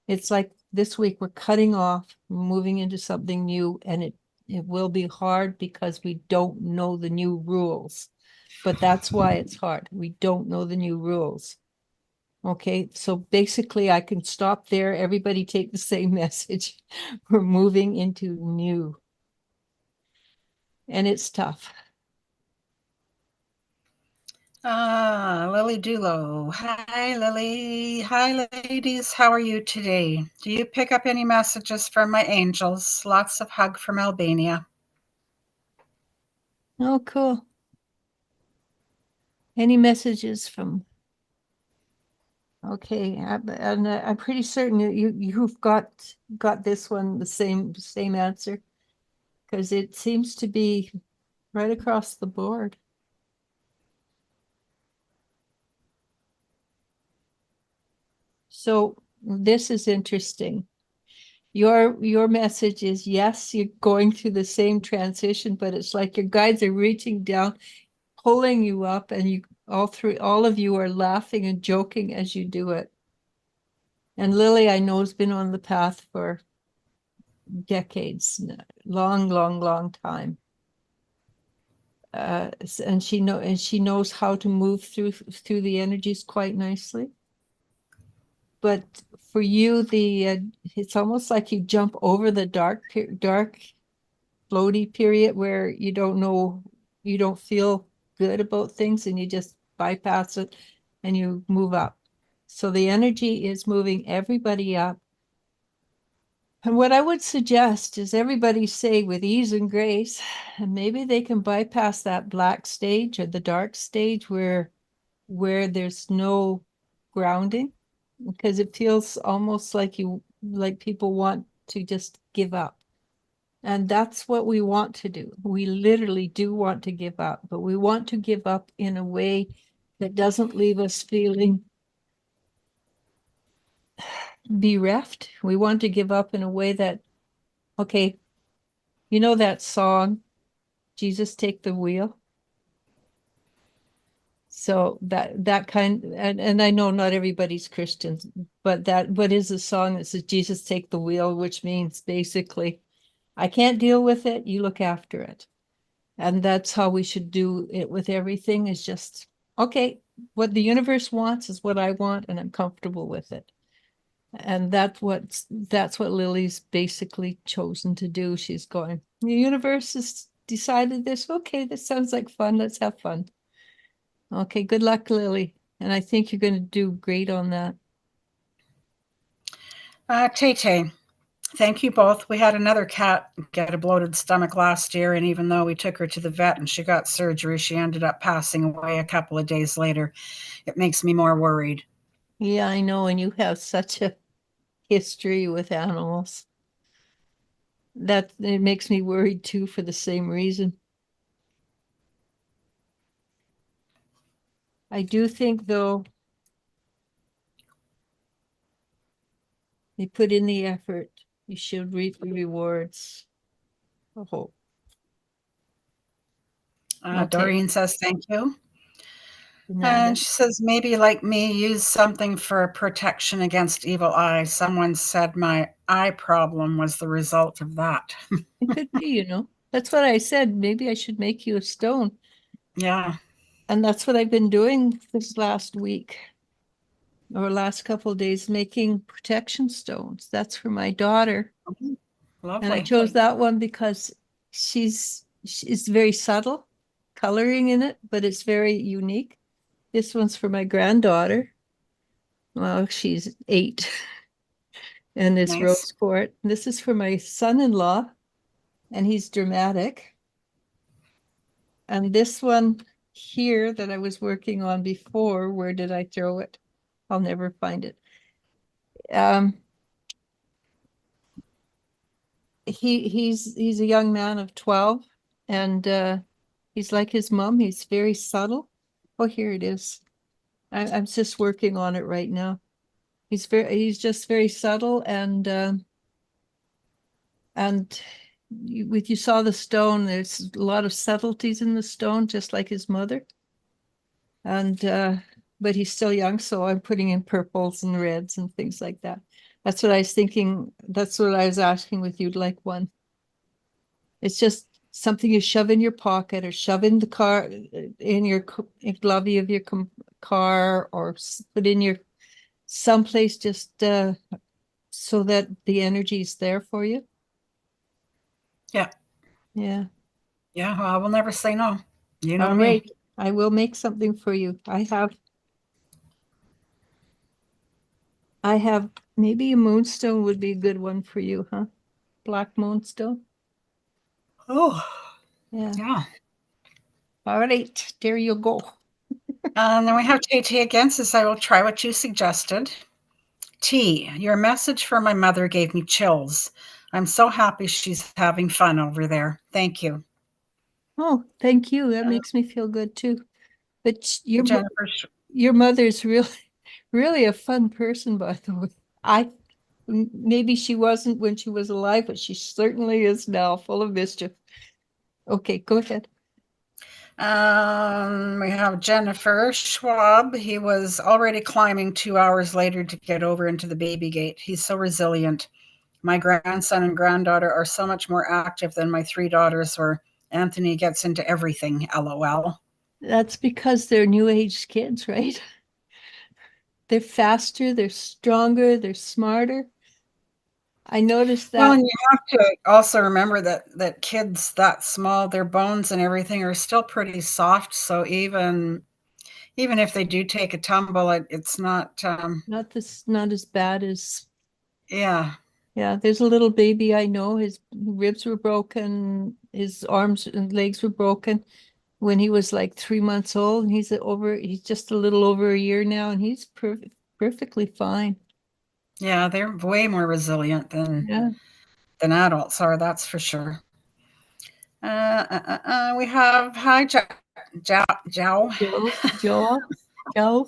It's like this week we're cutting off, moving into something new, and it will be hard because we don't know the new rules. But that's why it's hard. We don't know the new rules. Okay, so basically I can stop there. Everybody take the same message. We're moving into new. And it's tough. Lily Dulo. Hi, Lily. Hi, ladies. How are you today? Do you pick up any messages from my angels? Lots of hug from Albania. Oh, cool. Any messages from? Okay, and I'm pretty certain you've got this one the same answer, because it seems to be right across the board. So this is interesting. Your message is, yes, you're going through the same transition, but it's like your guides are reaching down, pulling you up, and all of you are laughing and joking as you do it. And Lily, I know, has been on the path for decades, long time. And she knows how to move through the energies quite nicely. But for you, it's almost like you jump over the dark floaty period where you don't feel good about things, and you just bypass it and you move up. So the energy is moving everybody up. And what I would suggest is everybody say with ease and grace, and maybe they can bypass that black stage or the dark stage where there's no grounding, because it feels almost like people want to just give up. And that's what we want to do. We literally do want to give up, but we want to give up in a way that doesn't leave us feeling bereft. We want to give up in a way that, okay, you know that song, Jesus Take the Wheel? So that kind, and I know not everybody's Christian, but what is a song that says Jesus take the wheel, which means basically, I can't deal with it, you look after it. And that's how we should do it with everything, is just okay, what the universe wants is what I want, and I'm comfortable with it. And that's what Lily's basically chosen to do. She's going, the universe has decided this. Okay, this sounds like fun. Let's have fun. Okay, good luck, Lily. And I think you're going to do great on that. Tay, thank you both. We had another cat get a bloated stomach last year, and even though we took her to the vet and she got surgery, she ended up passing away a couple of days later. It makes me more worried. Yeah, I know. And you have such a history with animals. That it makes me worried too for the same reason. I do think, though, you put in the effort, you should reap the rewards. I hope. Okay. Doreen says thank you. Nada. And she says, maybe like me, use something for protection against evil eye. Someone said my eye problem was the result of that. It could be, you know. That's what I said. Maybe I should make you a stone. Yeah. And that's what I've been doing this last week or last couple of days, making protection stones. That's for my daughter. And I Lovely. chose that one because she's very subtle coloring in it, but it's very unique. This one's for my granddaughter. Well, she's 8 and it's Nice. rose quartz. This is for my son-in-law, and he's dramatic. And this one here that I was working on before, where did I throw it? I'll never find it. He's a young man of 12, and he's like his mom. He's very subtle. Oh, here it is. I'm just working on it right now. He's just very subtle, and you saw the stone, there's a lot of subtleties in the stone, just like his mother. And but he's still young, so I'm putting in purples and reds and things like that. That's what I was thinking. That's what I was asking with you'd like one. It's just something you shove in your pocket or shove in the car, in your glovey of your car, or put in your someplace, just so that the energy is there for you. Yeah. Yeah. Yeah. Well, I will never say no. You know All me. right. I will make something for you. I have maybe a moonstone would be a good one for you, huh? Black moonstone. Oh, Yeah. yeah. All right. There you go. And then we have Tay again, says, I will try what you suggested. T, your message for my mother gave me chills. I'm so happy she's having fun over there. Thank you. Oh, thank you. That makes me feel good too. But Jennifer, your mother's really a fun person, by the way. Maybe she wasn't when she was alive, but she certainly is now, full of mischief. Okay, go ahead. we have Jennifer Schwab. He was already climbing 2 hours later to get over into the baby gate. He's so resilient. My grandson and granddaughter are so much more active than my 3 daughters were. Anthony gets into everything, LOL. That's because they're new age kids, right? They're faster, they're stronger, they're smarter. I noticed Well, that. and you have to also remember that kids that small, their bones and everything are still pretty soft. So even if they do take a tumble, it's not. Not as bad as. Yeah, Yeah, there's a little baby I know, his ribs were broken, his arms and legs were broken when he was like 3 months old, and he's just a little over a year now, and he's perfectly fine. yeah, they're way more resilient Yeah. than adults are. That's for sure. We have hi Joe. Joe.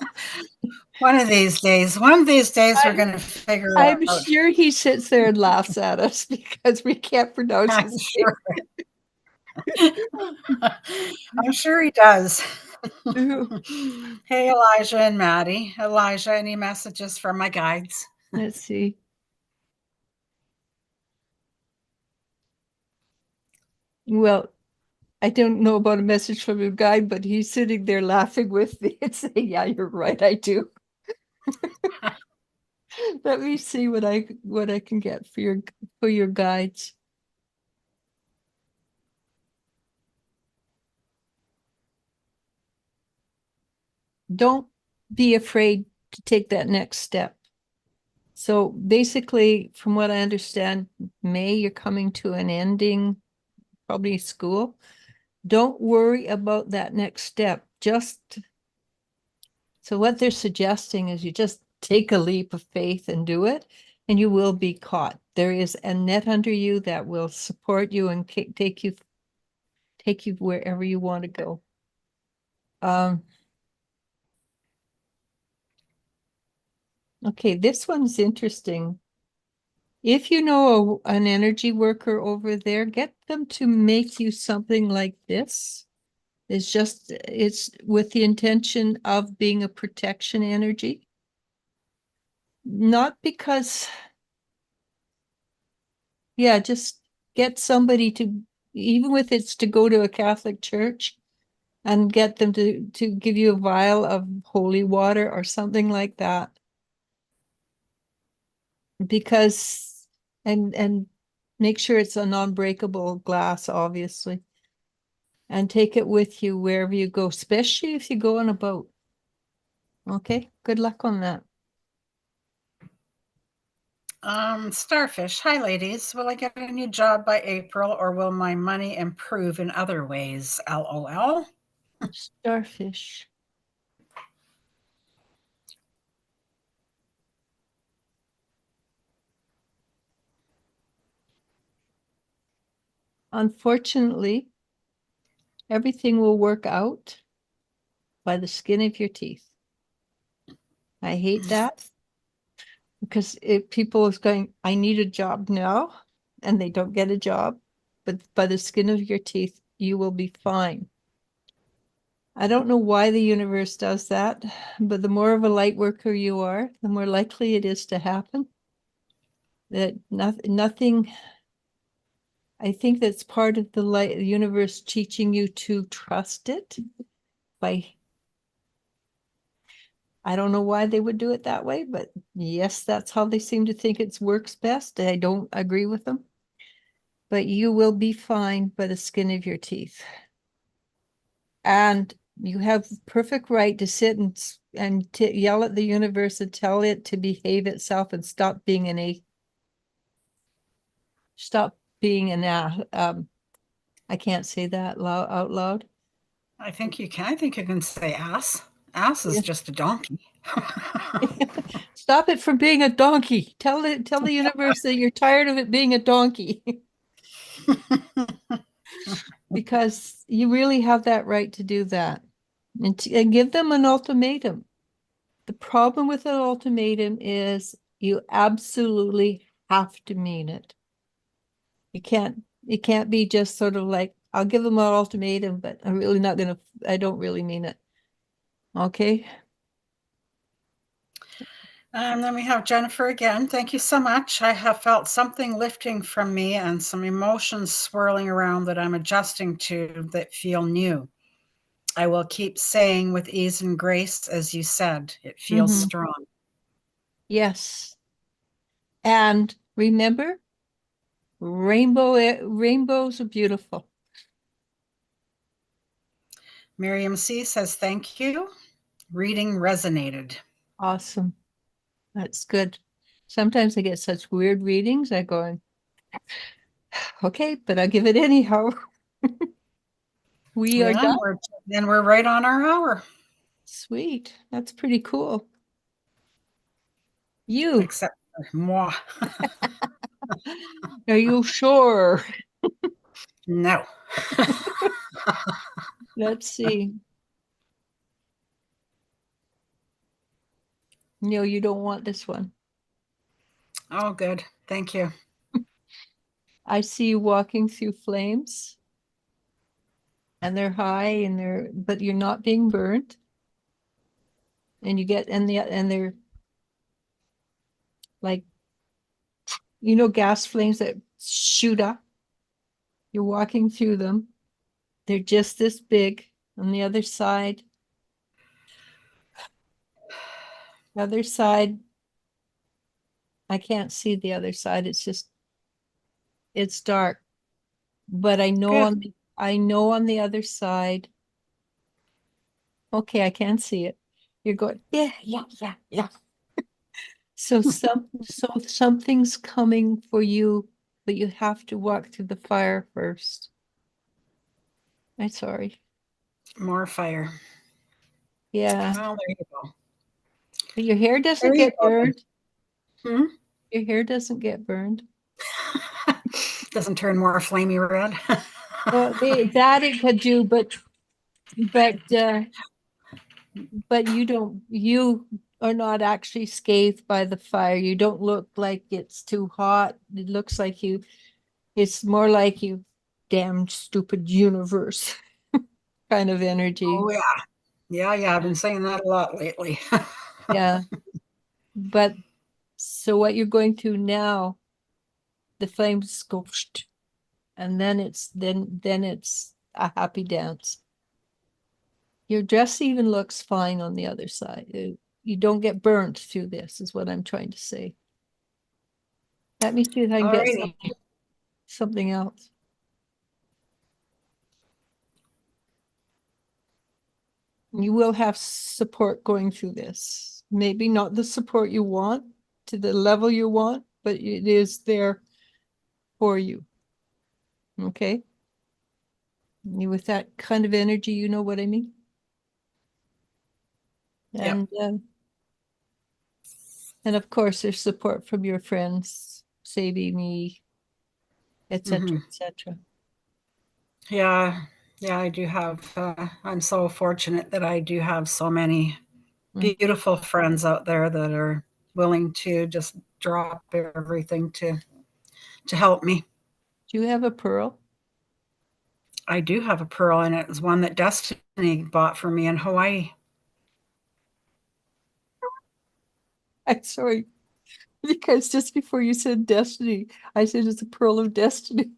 One of these days, we're I, going to figure it I'm out. sure he sits there and laughs at us because we can't pronounce I'm his sure. I'm sure he does. name. Hey, Elijah and Maddie. Elijah, any messages from my guides? Let's see. Well, I don't know about a message from your guide, but he's sitting there laughing with me and saying, yeah, you're right, I do. Let me see what I can get for your guides. Don't be afraid to take that next step. So basically, from what I understand, May, you're coming to an ending, probably school. Don't worry about that next step. So what they're suggesting is you just take a leap of faith and do it, and you will be caught. There is a net under you that will support you and take you wherever you want to go. Okay, this one's interesting. If you know an energy worker over there, get them to make you something like this. It's with the intention of being a protection energy. Not because, yeah, just get somebody to, even if it's to go to a Catholic church and get them to give you a vial of holy water or something like that. Because, and make sure it's a non-breakable glass, obviously. And take it with you wherever you go, especially if you go on a boat. Okay, good luck on that. Starfish. Hi, ladies. Will I get a new job by April or will my money improve in other ways? LOL. Starfish. Unfortunately, everything will work out by the skin of your teeth. I hate that because people is going, I need a job now, and they don't get a job, but by the skin of your teeth, you will be fine. I don't know why the universe does that, but the more of a light worker you are, the more likely it is to happen. That nothing, I think that's part of the light, the universe teaching you to trust it by, I don't know why they would do it that way, but yes, that's how they seem to think it works best. I don't agree with them. But you will be fine by the skin of your teeth. And you have perfect right to sit and to yell at the universe and tell it to behave itself and stop being I can't say that out loud. I think you can. I think you can say ass. Ass is Yeah. just a donkey. Stop it from being a donkey. Tell the universe that you're tired of it being a donkey. Because you really have that right to do that. And give them an ultimatum. The problem with an ultimatum is you absolutely have to mean it. It can't be just sort of like, I'll give them an ultimatum, but I don't really mean it. Okay. And then we have Jennifer again. Thank you so much. I have felt something lifting from me and some emotions swirling around that I'm adjusting to that feel new. I will keep saying with ease and grace, as you said, it feels Mm-hmm. strong. Yes. And remember, rainbows are beautiful. Miriam C. says, thank you. Reading resonated. Awesome. That's good. Sometimes I get such weird readings. I go, okay, but I'll give it anyhow. We are Yeah, done. we're right on our hour. Sweet. That's pretty cool. You, Except for moi. are you sure? No. Let's see. No, you don't want this one. Oh, good. Thank you. I see you walking through flames and they're high but you're not being burnt. And they're like, gas flames that shoot up. You're walking through them. They're just this big. On the other side. The other side. I can't see the other side. It's dark. But I know Good. I know on the other side. Okay, I can see it. You're going, yeah, yeah, yeah, yeah. So something's coming for you, but you have to walk through the fire first. I'm sorry. More fire. Yeah. Well, there you go. But your hair There doesn't you get go then. burned. Hmm? Your hair doesn't get burned. Doesn't turn more flamey red. Well, that it could do, but but you are not actually scathed by the fire. You don't look like it's too hot. It looks like it's more like you damn stupid universe kind of energy. Oh yeah. Yeah. I've been saying that a lot lately. Yeah. But so what you're going through now, the flames go, and then it's a happy dance. Your dress even looks fine on the other side. You don't get burnt through this, is what I'm trying to say. Let me see if I can get Alrighty. something else. You will have support going through this. Maybe not the support you want to the level you want, but it is there for you. Okay? With that kind of energy, you know what I mean? Yep. And of course, there's support from your friends, saving me, etc., etc. Yeah. Yeah, I do have, I'm so fortunate that I do have so many beautiful friends out there that are willing to just drop everything to help me. Do you have a pearl? I do have a pearl, and it was one that Destiny bought for me in Hawaii. I'm sorry, because just before you said destiny, I said it's a pearl of destiny.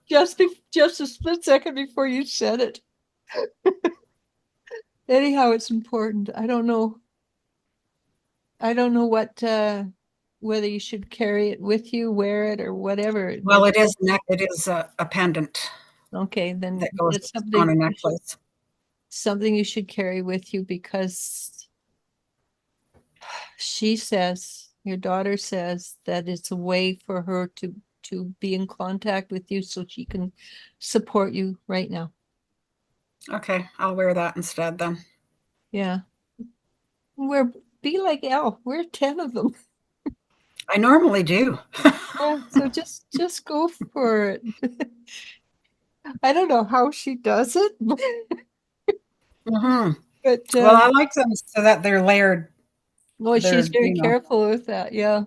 Just a split second before you said it. Anyhow, it's important. I don't know what whether you should carry it with you, wear it, or whatever. Well, it is a pendant Okay, then that goes it's on a necklace. something you should carry with you, because she says, your daughter says, that it's a way for her to be in contact with you so she can support you right now. Okay, I'll wear that instead then. Yeah. Be like Elle. We're 10 of them. I normally do. Yeah, so just go for it. I don't know how she does it, Hmm. but Well, I like them so that they're layered. well, she's They're, very careful with that, yeah.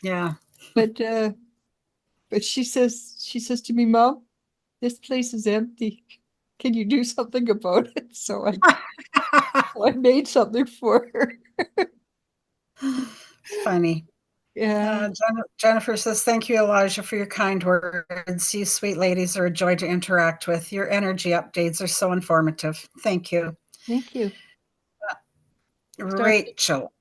yeah. But she says to me, Mom, this place is empty. Can you do something about it? So I made something for her. Funny. Yeah, Jennifer says, "Thank you, Elijah, for your kind words. You sweet ladies are a joy to interact with. Your energy updates are so informative. Thank you." thank you. Starfish. Rachel,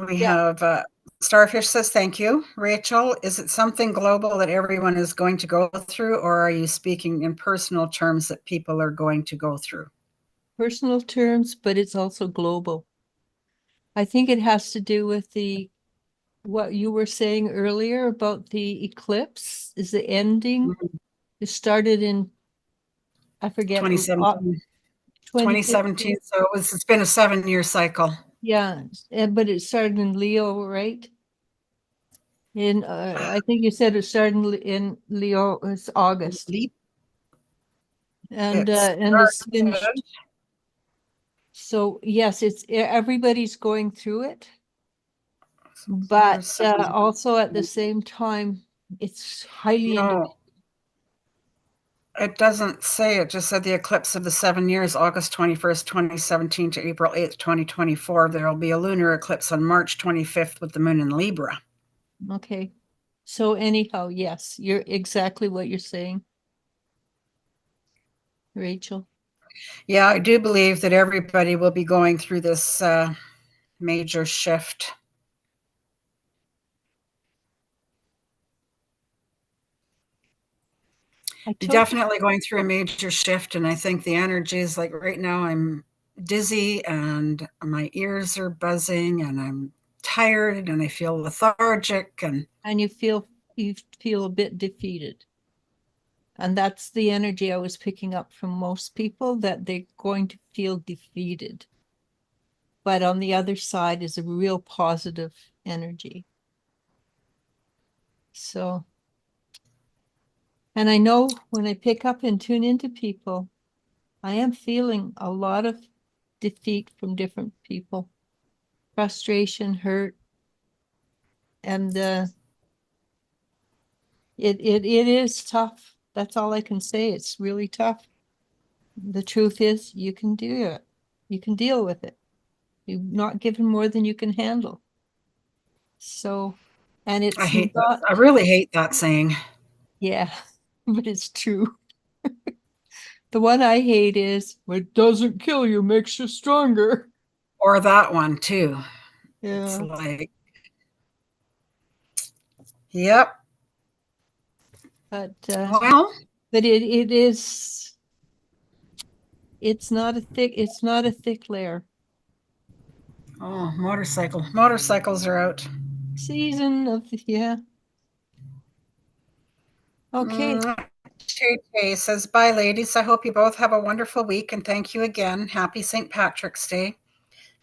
we Yeah, have Starfish says, "Thank you." Rachel, is it something global that everyone is going to go through, or are you speaking in personal terms that people are going to go through? personal terms, but it's also global. I think it has to do with what you were saying earlier about the eclipse is the ending. It started in, I forget, 2017. 2017. 2015. So it's been a 7-year cycle. Yeah, but it started in Leo, right? I think you said it started in Leo, it's August, Leap. and It it's started. finished. So yes, everybody's going through it, but also at the same time, it's highly individual. No, it doesn't say. It just said the eclipse of the 7 years, August 21st, 2017 to April 8th, 2024. There will be a lunar eclipse on March 25th with the moon in Libra. Okay, So anyhow, yes, you're exactly what you're saying, Rachel. Yeah, I do believe that everybody will be going through this major shift. Definitely going through a major shift, and I think the energy is like right now I'm dizzy and my ears are buzzing and I'm tired and I feel lethargic and you feel a bit defeated. And that's the energy I was picking up from most people, that they're going to feel defeated. But on the other side is a real positive energy. So, and I know when I pick up and tune into people, I am feeling a lot of defeat from different people, frustration, hurt, and it is tough. That's all I can say. It's really tough. The truth is, you can do it. You can deal with it. You're not given more than you can handle. So, and I it's hate that. not, I really hate that saying. yeah, but it's true. The one I hate is, what doesn't kill you makes you stronger. Or that one too. It's Yeah. like, yep. But Well, it is, it's not a thick layer. oh, motorcycle. Motorcycles are out. Season of the, yeah. Okay. Tay says, bye, ladies. I hope you both have a wonderful week and thank you again. Happy St. Patrick's Day.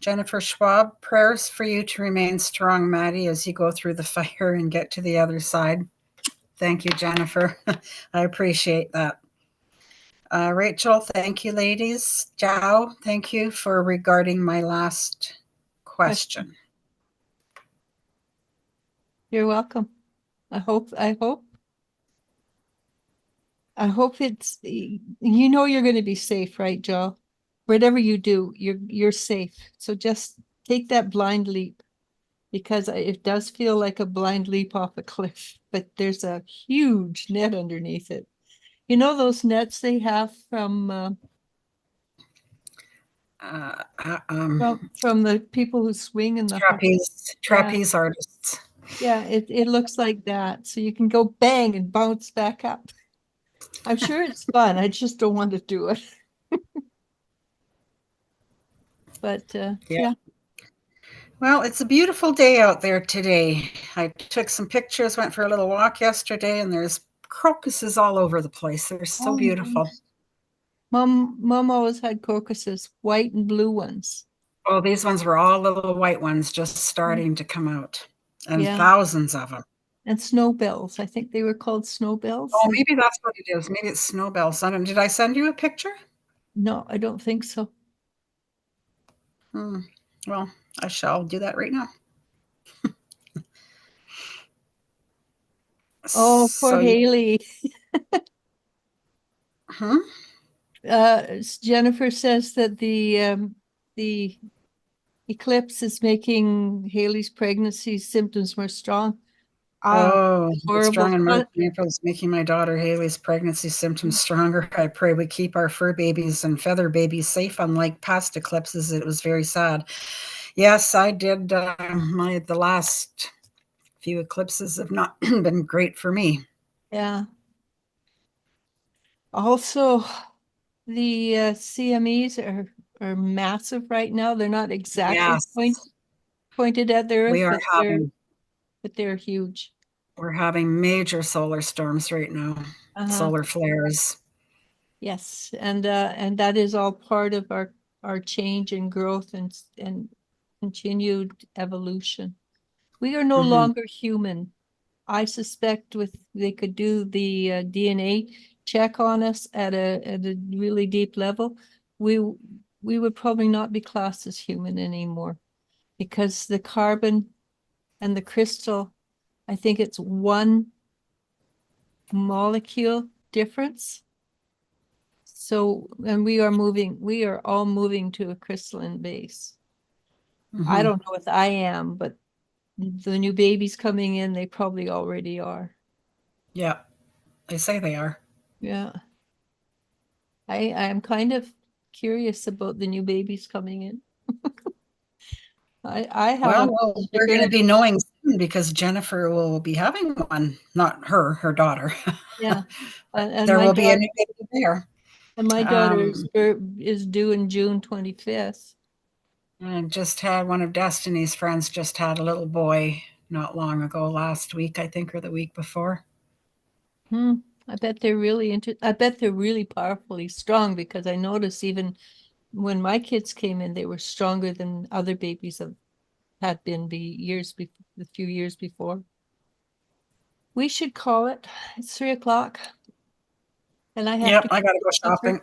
Jennifer Schwab, prayers for you to remain strong, Maddie, as you go through the fire and get to the other side. Thank you, Jennifer. I appreciate that. Rachel, thank you, ladies. Jow, thank you for regarding my last question. You're welcome. I hope it's, you know, you're going to be safe, right, Joe? Whatever you do, you're safe. So just take that blind leap, because it does feel like a blind leap off a cliff, but there's a huge net underneath it. You know those nets they have from the people who swing in the trapeze artists. Yeah, it looks like that. So you can go bang and bounce back up. I'm sure it's fun. I just don't want to do it. But yeah. Well, it's a beautiful day out there today. I took some pictures, went for a little walk yesterday, and there's crocuses all over the place. They're so beautiful. Nice. Mom always had crocuses, white and blue ones. Oh, these ones were all little white ones just starting to come out, and Yeah. thousands of them. And snowbells. I think they were called snowbells. Oh, maybe that's what it is. Maybe it's snowbells. Did I send you a picture? No, I don't think so. Well, I shall do that right now. Oh, poor Haley. Jennifer says that the eclipse is making Haley's pregnancy symptoms more strong. Oh, the Horrible. strong and March and April is making my daughter Haley's pregnancy symptoms stronger. I pray we keep our fur babies and feather babies safe. Unlike past eclipses, it was very sad. Yes, I did. The last few eclipses have not been great for me. Yeah. Also, the CMEs are massive right now. They're not exactly pointed at the Earth, but they're huge. We're having major solar storms right now, solar flares. Yes, and that is all part of our change and growth and continued evolution. We are no longer human. I suspect they could do the DNA check on us at a really deep level, we would probably not be classed as human anymore, because the carbon and the crystal, I think it's one molecule difference. So, and we are all moving to a crystalline base. I don't know if I am, but the new babies coming in, they probably already are. Yeah, they say they are. Yeah. I'm kind of curious about the new babies coming in. I have a, Well, they're we're going to gonna, be knowing soon because Jennifer will be having one. Not her, her daughter. yeah. And There my will be a daughter, new baby there. and my daughter's Um, is due in June 25th. I just had one of Destiny's friends just had a little boy not long ago, last week, I think, or the week before. Hmm. I bet they're really I bet they're really powerfully strong because I noticed even when my kids came in, they were stronger than other babies have had been the few years before. We should call it. It's 3 o'clock and I have Yep, to I cook got to go supper. shopping.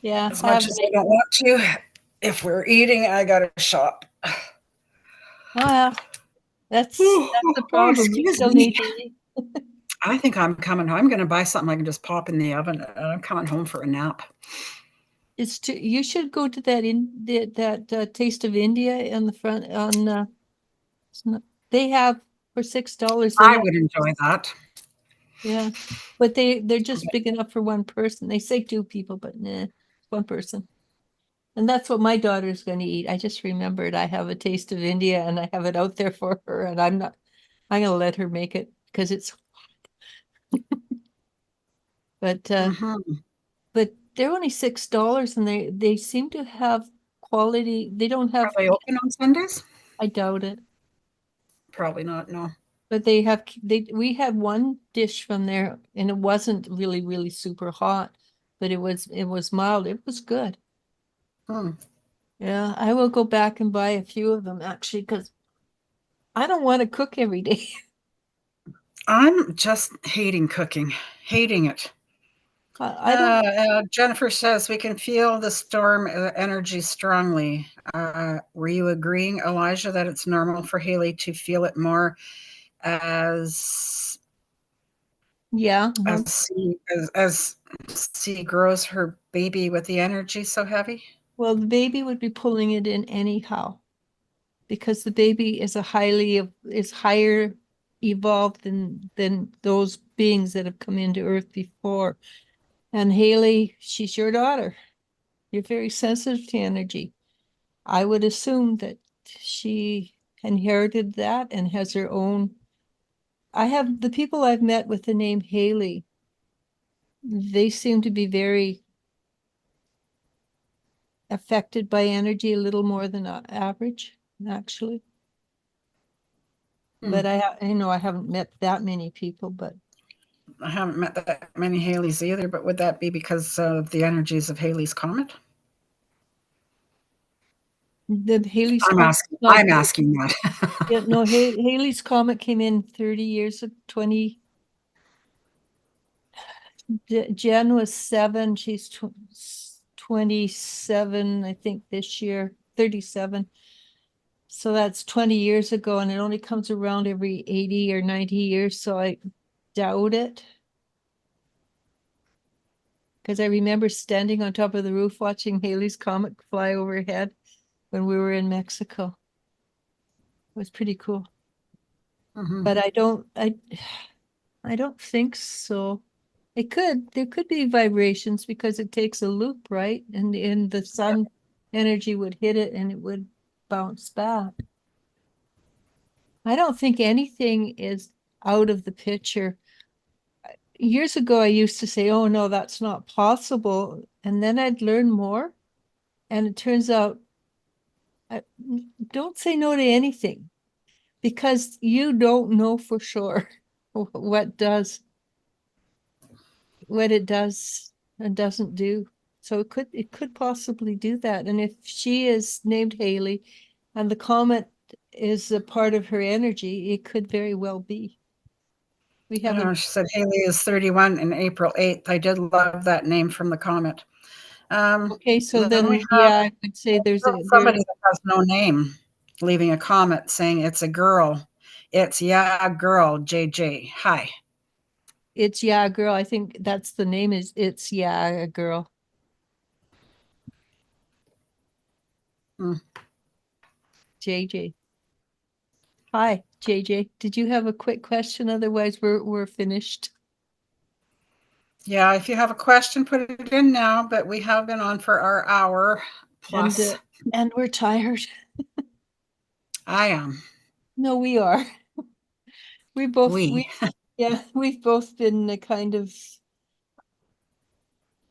Yeah, As I much haven't as I made, don't want to, if we're eating, I got to shop. oh yeah, that's the Oh, problem. We excuse still me. need to eat. I think I'm coming home. I'm going to buy something I can just pop in the oven. And I'm coming home for a nap. You should go to that Taste of India in the front on it's not- they have for $6, they I have, would enjoy that. yeah, but they're just big enough for one person. They say two people, but nah, one person. And that's what my daughter's going to eat. I just remembered I have a Taste of India and I have it out there for her, and I'm going to let her make it because it's, but Hmm. but they're only $6 and they seem to have quality. They don't Are have, they open on Sundays? I doubt it, Probably not. No. but they have, we had one dish from there and it wasn't really super hot, but it was mild. It was good. Hmm. Yeah, I will go back and buy a few of them actually because I don't want to cook every day. I'm just hating cooking, hating it. I don't, Jennifer says we can feel the storm energy strongly. Were you agreeing, Elijah, that it's normal for Haley to feel it more as yeah. as she grows her baby with the energy so heavy? Well, the baby would be pulling it in anyhow because the baby is higher evolved than those beings that have come into Earth before. And Haley, she's your daughter. You're very sensitive to energy. I would assume that she inherited that and has her own. I have the people I've met with the name Haley, they seem to be very affected by energy a little more than average, actually. Hmm. But I haven't met that many people, but I haven't met that many Haleys either, but would that be because of the energies of Haley's comet? the Haley's I'm Comet, asking. not, I'm asking that. yeah, no, Haley's Comet came in 30 years of 20. Jen was 7, she's 27, I think this year, 37. So that's 20 years ago, and it only comes around every 80 or 90 years, so I doubt it. Because I remember standing on top of the roof watching Haley's Comet fly overhead when we were in Mexico. It was pretty cool. Hmm. But I don't think so. There could be vibrations because it takes a loop, right? And the sun energy would hit it and it would bounce back. I don't think anything is out of the picture. Years ago, I used to say, oh no, that's not possible. And then I'd learn more. And it turns out, I, don't say no to anything because you don't know for sure what does what it does and doesn't do. So it could possibly do that. And if she is named Haley and the comet is a part of her energy, it could very well be. We haven't. She said Haley is 31 and April 8th. I did love that name from the comet. Okay, so Then we then have yeah, I would say somebody that has no name leaving a comment saying it's a girl. It's yeah, girl, JJ. Hi. it's yeah, girl. I think that's the name is it's yeah, a girl. Hmm. JJ. Hi, JJ. Did you have a quick question? Otherwise, we're finished. Yeah, if you have a question, put it in now, but we have been on for our hour And plus. and we're tired. I am. No, we are. We both We. yeah, we've both been kind of.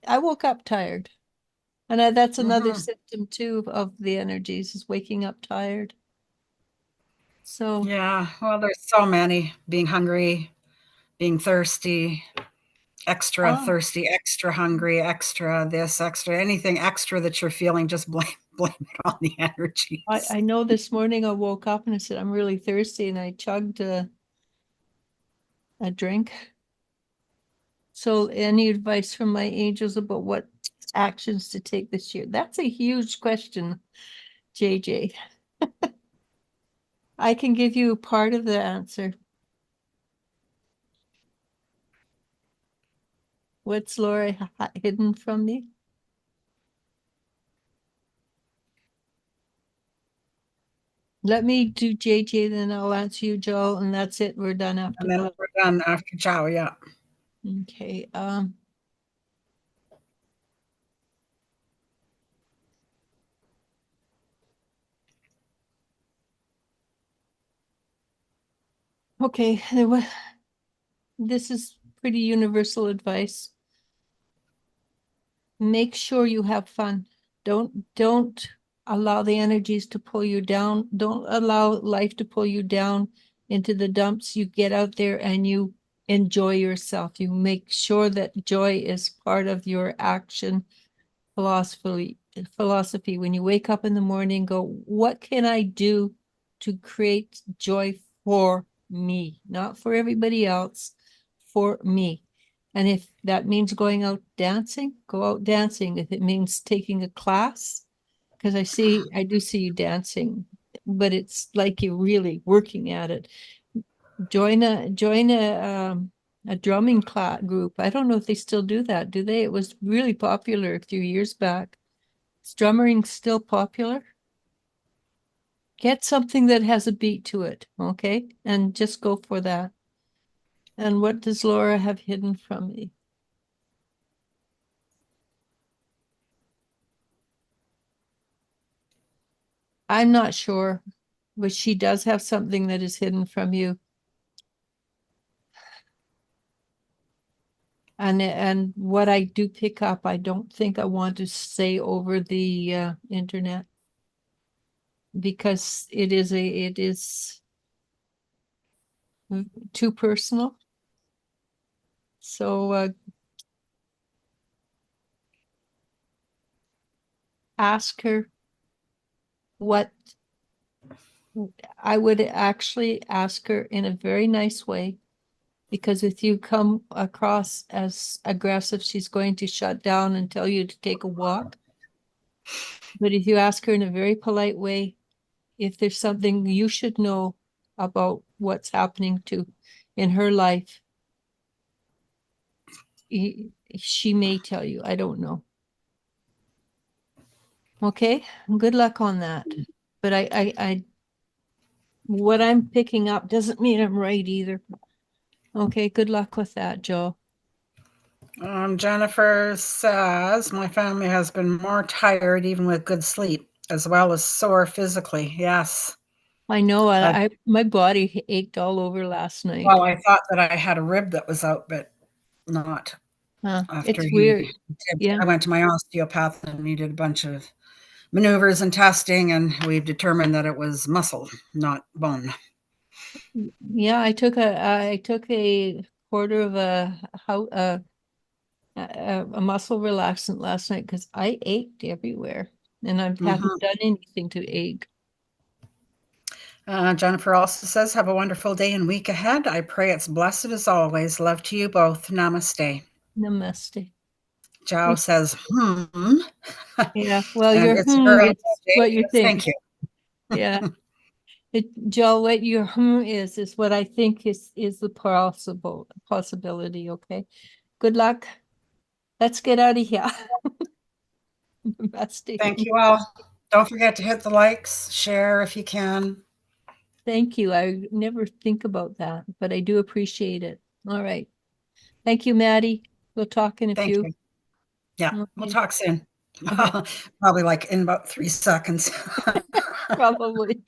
I woke up tired, and that's another Mhm. symptom too of the energies is waking up tired. So, Yeah, well, there's so many. Being hungry, being ah, thirsty, extra hungry, extra this, extra anything extra that you're feeling, just blame blame it on the energies. I know this morning I woke up and I said I'm really thirsty, and I chugged a drink. So, any advice from my angels about what actions to take this year? That's a huge question, JJ. I can give you part of the answer. What's Laura hidden from me? Let me do JJ, then I'll answer you, Joe, and that's it. We're done after And then that. we're done after chow, yeah. Okay. Okay. This is pretty universal advice. Make sure you have fun. Don't allow the energies to pull you down. Don't allow life to pull you down into the dumps. You get out there and you enjoy yourself. You make sure that joy is part of your action philosophy. When you wake up in the morning, go, what can I do to create joy for me? Not for everybody else, for me. And if that means going out dancing, go out dancing. If it means taking a class, because I do see you dancing, but it's like you're really working at it. Join a drumming class group. I don't know if they still do that, do they? It was really popular a few years back. Is drumming still popular? Get something that has a beat to it, okay? And just go for that. And what does Laura have hidden from me? I'm not sure, but she does have something that is hidden from you. And what I do pick up, I don't think I want to say over the internet because it is too personal. So ask her what I would actually ask her in a very nice way, because if you come across as aggressive, she's going to shut down and tell you to take a walk. But if you ask her in a very polite way, if there's something you should know about what's happening to in her life, she may tell you. I don't know. Okay, good luck on that. But what I'm picking up doesn't mean I'm right either. Okay, good luck with that, Joe. Jennifer says, my family has been more tired even with good sleep, as well as sore physically. Yes. I know Uh, my body ached all over last night. well, I thought that I had a rib that was out, but not after It's he weird. did. Yeah. I went to my osteopath and he did a bunch of maneuvers and testing, and we've determined that it was muscle, not bone. Yeah, I took a quarter of a muscle relaxant last night because I ached everywhere and I Mhm. hadn't done anything to ache. Jennifer also says, have a wonderful day and week ahead. I pray it's blessed as always. Love to you both. Namaste. Namaste. Joe says, Yeah, well, and your it's a girl. it's what you think. Thank you. Yeah. Joel, what your is what I think is the possibility, okay? Good luck. Let's get out of here. Namaste. Thank you all. Don't forget to hit the likes, share if you can. Thank you. I never think about that, but I do appreciate it. All right. Thank you, Maddie. We'll talk in a Thank few. you. Yeah, we'll Okay. talk soon. Okay. Probably like in about 3 seconds. Probably.